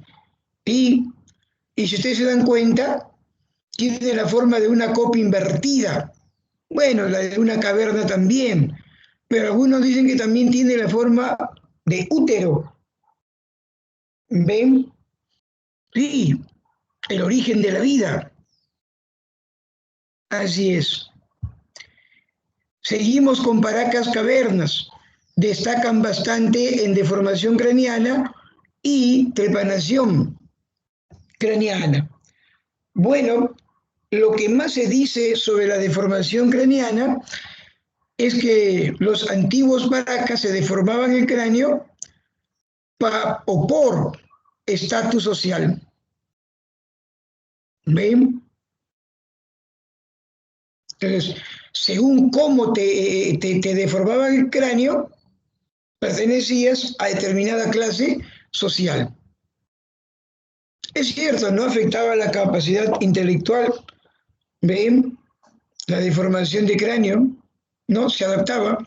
Y si ustedes se dan cuenta, tiene la forma de una copa invertida. Bueno, la de una caverna también, pero algunos dicen que también tiene la forma de útero. ¿Ven? Sí, el origen de la vida. Así es. Seguimos con Paracas Cavernas. Destacan bastante en deformación craneana y trepanación craneana. Bueno, lo que más se dice sobre la deformación craneana es que los antiguos Paracas se deformaban el cráneo o por estatus social. ¿Ven? Entonces, según cómo te deformaban el cráneo, pertenecías a determinada clase social. Es cierto, no afectaba la capacidad intelectual. ¿Ven? La deformación de cráneo, ¿no? Se adaptaba.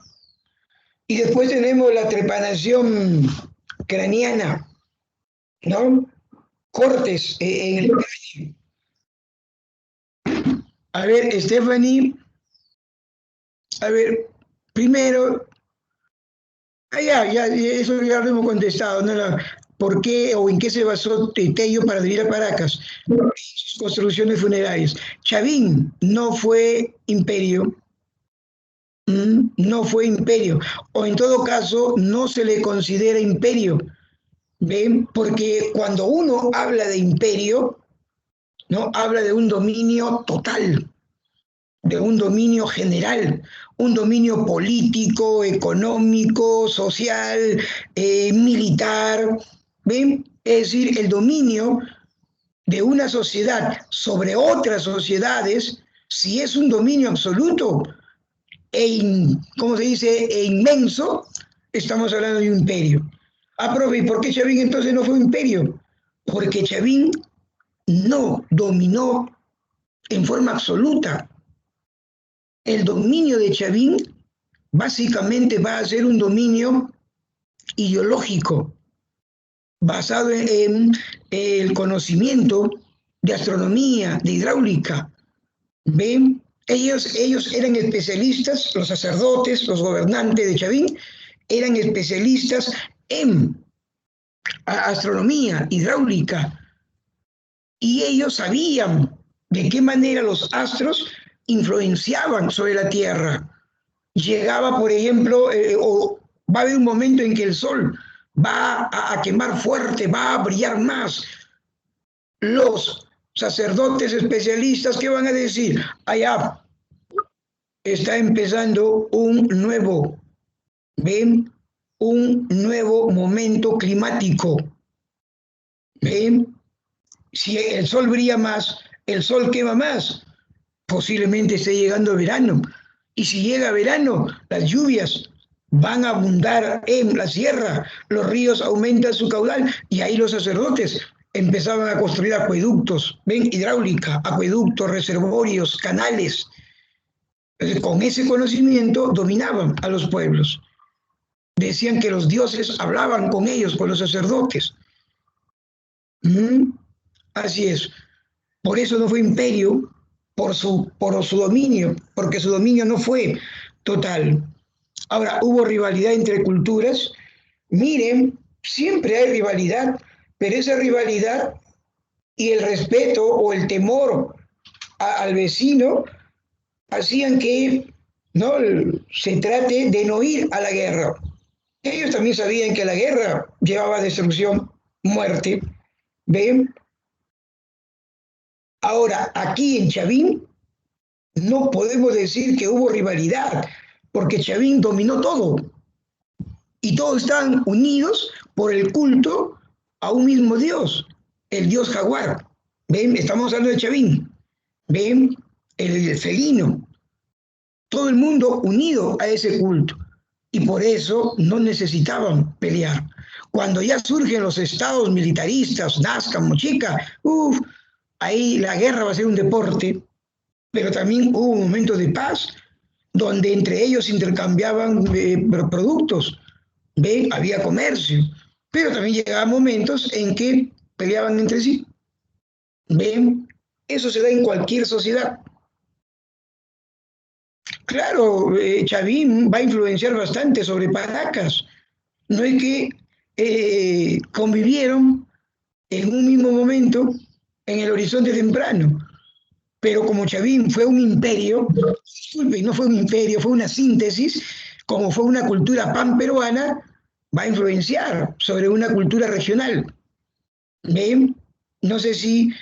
Y después tenemos la trepanación craneana, ¿no? Cortes en el cráneo. A ver, Stephanie, a ver, primero, ya, eso ya lo hemos contestado, ¿no? ¿Por qué o en qué se basó Tello para venir a Paracas? En sus construcciones funerarias. Chavín no fue imperio, no fue imperio, o en todo caso no se le considera imperio, ¿ven? Porque cuando uno habla de imperio, ¿no? Habla de un dominio total, de un dominio general, un dominio político, económico, social, militar, ¿ven? Es decir, el dominio de una sociedad sobre otras sociedades, si es un dominio absoluto ¿cómo se dice?, e inmenso, estamos hablando de un imperio. Ah, profe, ¿y por qué Chavín entonces no fue un imperio? Porque Chavín no dominó en forma absoluta. El dominio de Chavín básicamente va a ser un dominio ideológico, basado en el conocimiento de astronomía, de hidráulica. ¿Ven? Ellos eran especialistas, los sacerdotes, los gobernantes de Chavín, eran especialistas en astronomía, hidráulica, y ellos sabían de qué manera los astros influenciaban sobre la Tierra. Llegaba, por ejemplo, o va a haber un momento en que el Sol va a quemar fuerte, va a brillar más. Los sacerdotes especialistas, ¿qué van a decir? Allá está empezando ¿ven? Un nuevo momento climático. ¿Ven? Si el sol brilla más, el sol quema más, posiblemente esté llegando verano. Y si llega verano, las lluvias van a abundar en la sierra, los ríos aumentan su caudal y ahí los sacerdotes empezaban a construir acueductos, ven, hidráulica, acueductos, reservorios, canales. Con ese conocimiento dominaban a los pueblos. Decían que los dioses hablaban con ellos, con los sacerdotes. Así es. Por eso no fue imperio, por su dominio, porque su dominio no fue total. Ahora, hubo rivalidad entre culturas. Miren, siempre hay rivalidad, pero esa rivalidad y el respeto o el temor al vecino hacían que no se trate de no ir a la guerra. Ellos también sabían que la guerra llevaba destrucción, muerte. ¿Ven? Ahora, aquí en Chavín no podemos decir que hubo rivalidad, porque Chavín dominó todo y todos estaban unidos por el culto a un mismo Dios, el Dios jaguar. ¿Ven? Estamos hablando de Chavín. ¿Ven? El felino. Todo el mundo unido a ese culto. Y por eso no necesitaban pelear. Cuando ya surgen los estados militaristas, Nazca, Mochica, ahí la guerra va a ser un deporte, pero también hubo momentos de paz donde entre ellos intercambiaban productos, ¿ven? Había comercio, pero también llegaban momentos en que peleaban entre sí. ¿Ven? Eso se da en cualquier sociedad. Claro, Chavín va a influenciar bastante sobre Paracas. No es que convivieron en un mismo momento en el horizonte temprano, pero como Chavín fue un imperio, disculpe, no fue un imperio, fue una síntesis, como fue una cultura panperuana, va a influenciar sobre una cultura regional. ¿Ven? No sé si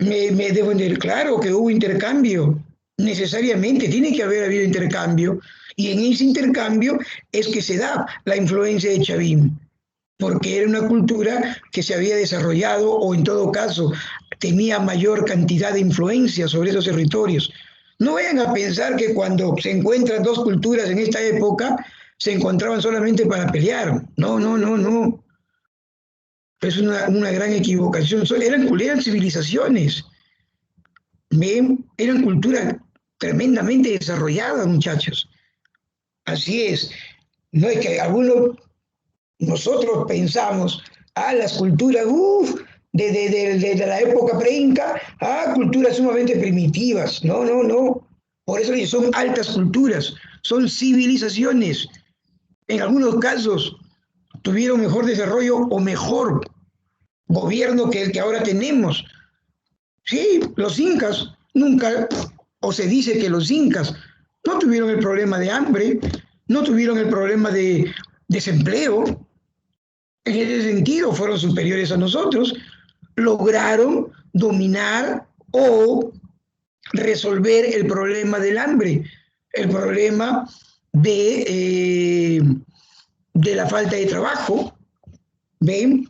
me debo entender. Claro que hubo intercambio, necesariamente tiene que haber habido intercambio, y en ese intercambio es que se da la influencia de Chavín, porque era una cultura que se había desarrollado o en todo caso tenía mayor cantidad de influencia sobre esos territorios. No vayan a pensar que cuando se encuentran dos culturas en esta época se encontraban solamente para pelear. No, no, no, no. Es una gran equivocación. Eran civilizaciones. ¿Ven? Eran culturas tremendamente desarrolladas, muchachos. Así es. No es que nosotros pensamos, las culturas, de la época preinca, culturas sumamente primitivas. No, no, no. Por eso son altas culturas, son civilizaciones. En algunos casos tuvieron mejor desarrollo o mejor gobierno que el que ahora tenemos. Sí, los incas nunca, o se dice que los incas no tuvieron el problema de hambre, no tuvieron el problema de desempleo. En ese sentido fueron superiores a nosotros. Lograron dominar o resolver el problema del hambre, el problema de la falta de trabajo. ¿Ven?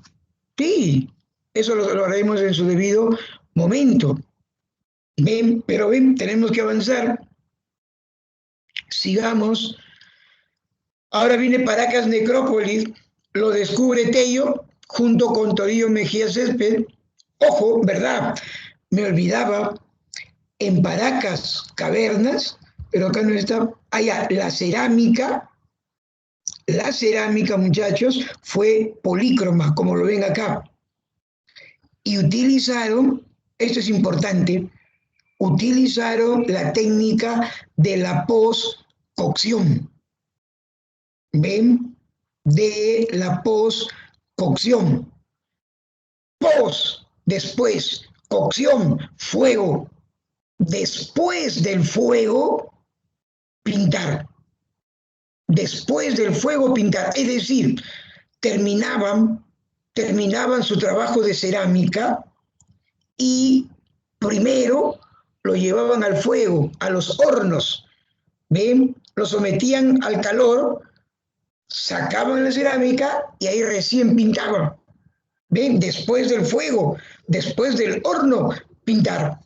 Sí, eso lo haremos en su debido momento. ¿Ven? Pero ven, tenemos que avanzar. Sigamos. Ahora viene Paracas Necrópolis, lo descubre Tello junto con Torillo Mejía Césped. Ojo, ¿verdad? Me olvidaba, en Paracas Cavernas, pero acá no está, allá, la cerámica, muchachos, fue polícroma, como lo ven acá. Y utilizaron, esto es importante, utilizaron la técnica de la postcocción. ¿Ven? De la postcocción. Después, cocción, fuego. Después del fuego, pintar. Después del fuego, pintar. Es decir, terminaban su trabajo de cerámica y primero lo llevaban al fuego, a los hornos. ¿Ven? Lo sometían al calor, sacaban la cerámica y ahí recién pintaban. ¿Ven? Después del fuego, después del horno, pintar.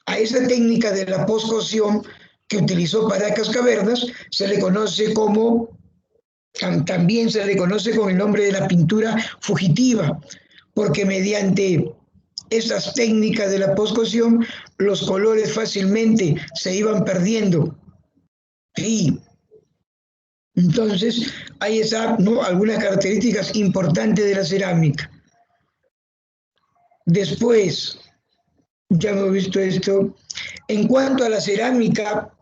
A esa técnica de la postcocción que utilizó Paracas Cavernas se le conoce como, también se le conoce con el nombre de la pintura fugitiva, porque mediante esas técnicas de la postcocción los colores fácilmente se iban perdiendo. Sí. Entonces, ahí está, ¿no?, algunas características importantes de la cerámica. Después, ya hemos visto esto. En cuanto a la cerámica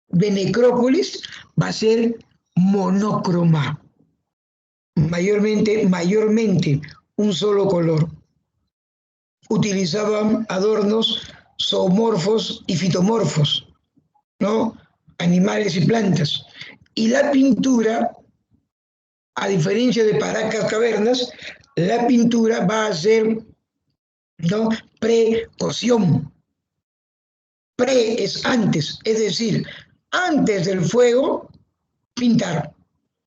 de Necrópolis, va a ser monócroma. Mayormente un solo color. Utilizaban adornos zoomorfos y fitomorfos, ¿no? Animales y plantas. Y la pintura, a diferencia de Paracas Cavernas, la pintura va a ser, ¿no?, precocción. Pre es antes, es decir, antes del fuego, pintar.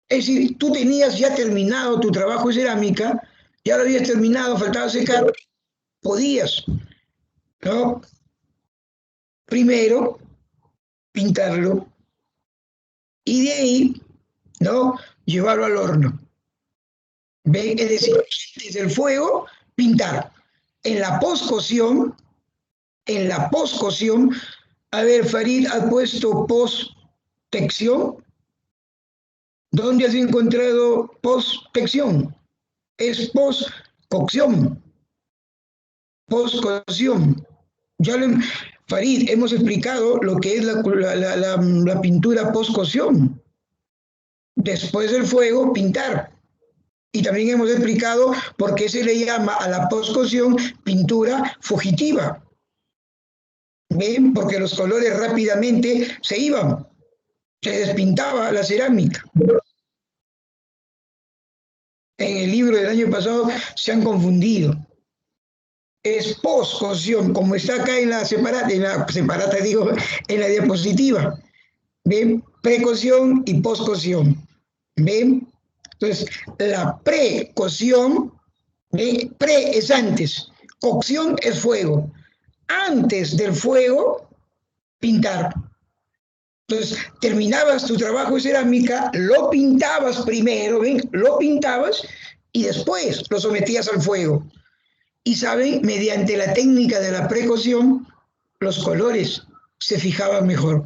Es decir, tú tenías ya terminado tu trabajo de cerámica, ya lo habías terminado, faltaba secar, podías, ¿no?, primero pintarlo y de ahí, ¿no?, llevarlo al horno. ¿Ven? Es decir, antes del fuego, pintar. En la postcocción, a ver, Farid ha puesto posttección. ¿Dónde has encontrado posttección? Es postcocción. Postcocción. Farid, hemos explicado lo que es la pintura postcocción. Después del fuego, pintar. Y también hemos explicado por qué se le llama a la postcocción pintura fugitiva. ¿Ven? Porque los colores rápidamente se iban, se despintaba la cerámica. En el libro del año pasado se han confundido. Es postcocción, como está acá en la separata, en la diapositiva. ¿Ven? Precocción y postcocción. ¿Ven? Entonces, la precocción, ¿ven?, pre es antes, cocción es fuego. Antes del fuego, pintar. Entonces, terminabas tu trabajo de cerámica, lo pintabas primero, ¿ven? Lo pintabas y después lo sometías al fuego. Y saben, mediante la técnica de la precocción, los colores se fijaban mejor,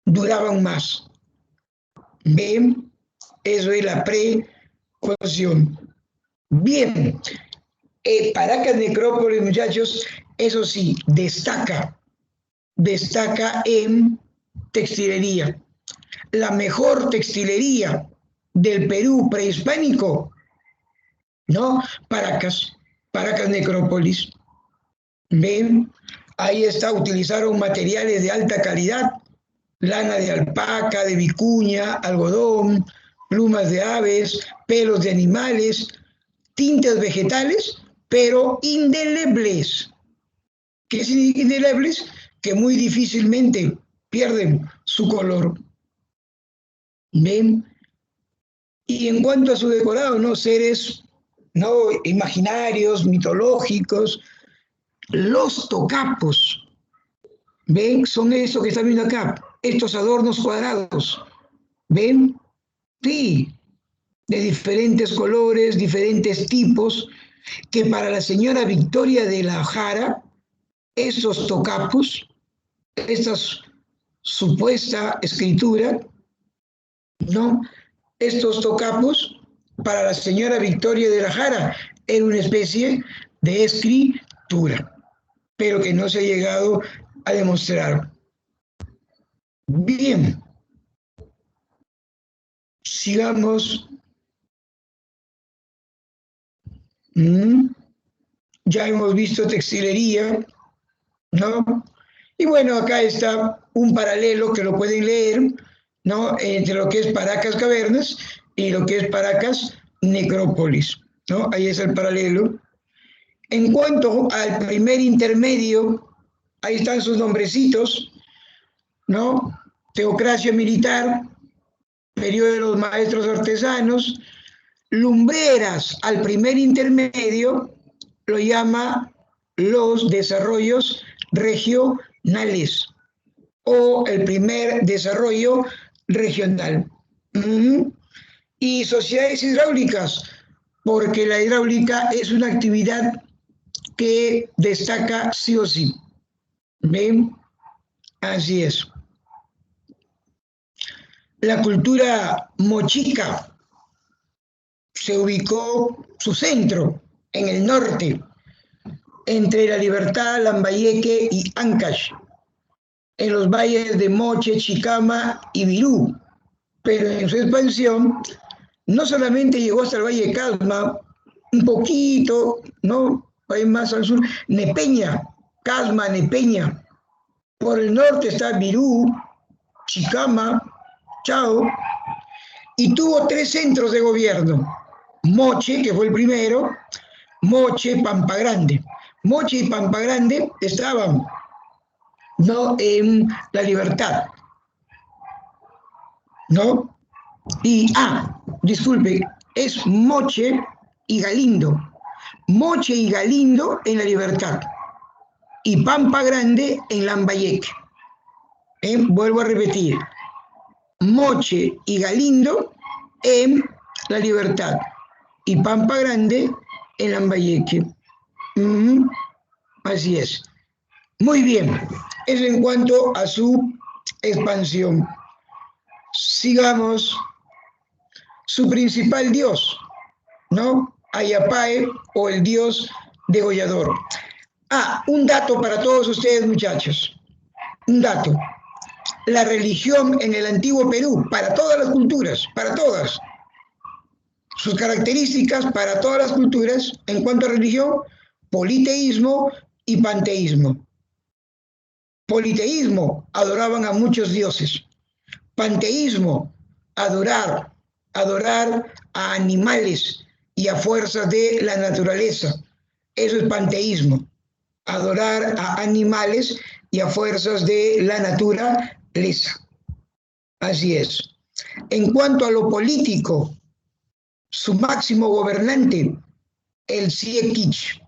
duraban más. ¿Ven? Eso es la precocción. Bien, Paracas Necrópolis, muchachos, eso sí, destaca en textilería. La mejor textilería del Perú prehispánico, ¿no? Paracas, Paracas Necrópolis. ¿Ven? Ahí está, utilizaron materiales de alta calidad, lana de alpaca, de vicuña, algodón, plumas de aves, pelos de animales, tintes vegetales, pero indelebles. ¿Qué significa indelebles? Que muy difícilmente pierden su color. ¿Ven? Y en cuanto a su decorado, ¿no? Seres, ¿no? Imaginarios, mitológicos, los tocapos, ¿ven? Son eso que están viendo acá, estos adornos cuadrados, ¿ven? Sí, de diferentes colores, diferentes tipos, que para la señora Victoria de la Jara, esos tocapos, esta supuesta escritura, ¿no? Estos tocapos, para la señora Victoria de la Jara, era una especie de escritura, pero que no se ha llegado a demostrar. Bien, sigamos. Ya hemos visto textilería, ¿no? Y bueno, acá está un paralelo que lo pueden leer, ¿no? Entre lo que es Paracas Cavernas y lo que es Paracas Necrópolis, ¿no? Ahí es el paralelo. En cuanto al primer intermedio, ahí están sus nombrecitos, ¿no? Teocracia militar, periodo de los maestros artesanos, lumbreras al primer intermedio, lo llama los desarrollos regionales o el primer desarrollo regional. Y sociedades hidráulicas, porque la hidráulica es una actividad que destaca sí o sí. ¿Ven? Así es. La cultura mochica se ubicó su centro en el norte, entre La Libertad, Lambayeque y Ancash, en los valles de Moche, Chicama y Virú. Pero en su expansión no solamente llegó hasta el Valle de Casma, un poquito, ¿no? Ahí más al sur, Nepeña, Casma, Nepeña. Por el norte está Virú, Chicama, Chao, y tuvo 3 centros de gobierno. Moche, que fue el primero, Moche, Pampa Grande. Moche y Pampa Grande estaban, ¿no? En La Libertad, ¿no? Y, disculpe, es Moche y Galindo. Moche y Galindo en La Libertad y Pampa Grande en Lambayeque. Vuelvo a repetir, Moche y Galindo en La Libertad y Pampa Grande en Lambayeque. Así es. Muy bien, eso en cuanto a su expansión. Sigamos. Su principal dios, ¿no? Ayapae o el dios degollador. Un dato para todos ustedes, muchachos. Un dato. La religión en el antiguo Perú, para todas las culturas, para todas. Sus características para todas las culturas, en cuanto a religión, politeísmo y panteísmo. Politeísmo, adoraban a muchos dioses. Panteísmo, adorar a animales y a fuerzas de la naturaleza. Eso es panteísmo, adorar a animales y a fuerzas de la naturaleza. Así es. En cuanto a lo político, su máximo gobernante, el Siequich,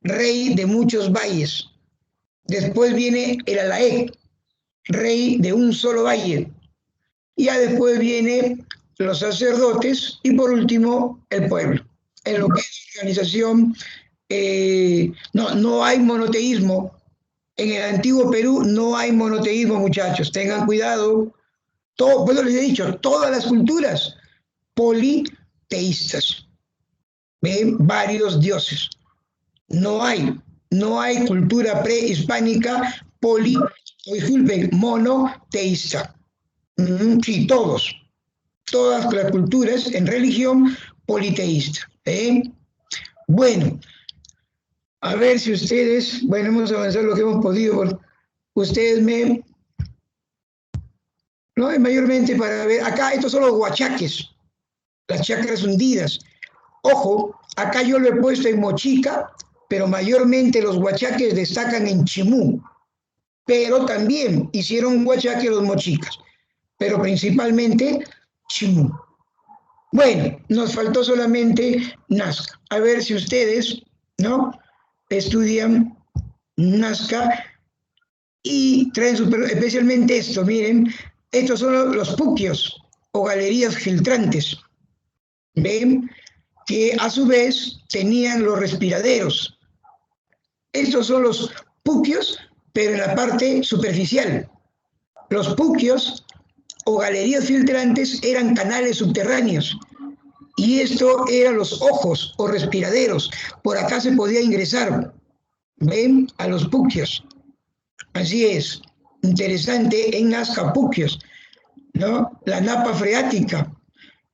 rey de muchos valles. Después viene el Alaec, rey de un solo valle. Y ya después viene los sacerdotes y por último el pueblo. En lo que es organización, no hay monoteísmo. En el antiguo Perú no hay monoteísmo, muchachos. Tengan cuidado. Bueno, les he dicho, todas las culturas politeístas. ¿Ven? Varios dioses. No hay cultura prehispánica disculpen, monoteísta. Sí, todos. todas las culturas en religión politeísta. Bueno, a ver si ustedes, bueno, hemos avanzado lo que hemos podido. Ustedes no, mayormente para ver, acá estos son los huachaques, las chacras hundidas. Ojo, acá yo lo he puesto en Mochica, pero mayormente los huachaques destacan en Chimú, pero también hicieron huachaque los mochicas, pero principalmente Chimú. Bueno, nos faltó solamente Nazca. A ver si ustedes, ¿no? Estudian Nazca y traen especialmente esto, miren, estos son los puquios o galerías filtrantes. ¿Ven? Que a su vez tenían los respiraderos. Estos son los puquios, pero en la parte superficial. Los puquios o galerías filtrantes eran canales subterráneos y esto eran los ojos o respiraderos. Por acá se podía ingresar, ¿ven? A los puquios. Así es, interesante en Nazca puquios, ¿no? La napa freática.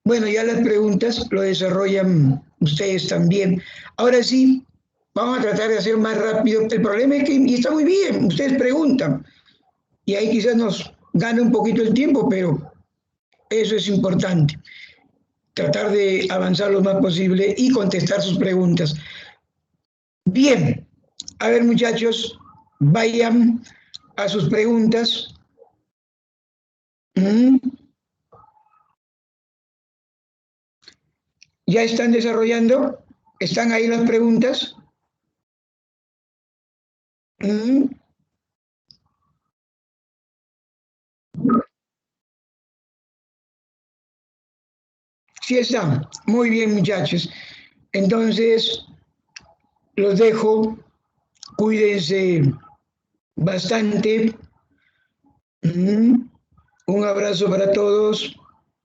Bueno, ya las preguntas lo desarrollan ustedes también. Ahora sí, vamos a tratar de hacer más rápido. El problema es que, y está muy bien, ustedes preguntan, y ahí quizás nos gane un poquito el tiempo, pero eso es importante. Tratar de avanzar lo más posible y contestar sus preguntas. Bien, a ver muchachos, vayan a sus preguntas. ¿Ya están desarrollando? ¿Están ahí las preguntas? Sí están. Muy bien, muchachos. Entonces, los dejo. Cuídense bastante. Un abrazo para todos.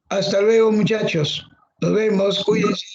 Hasta luego, muchachos. Nos vemos. Cuídense.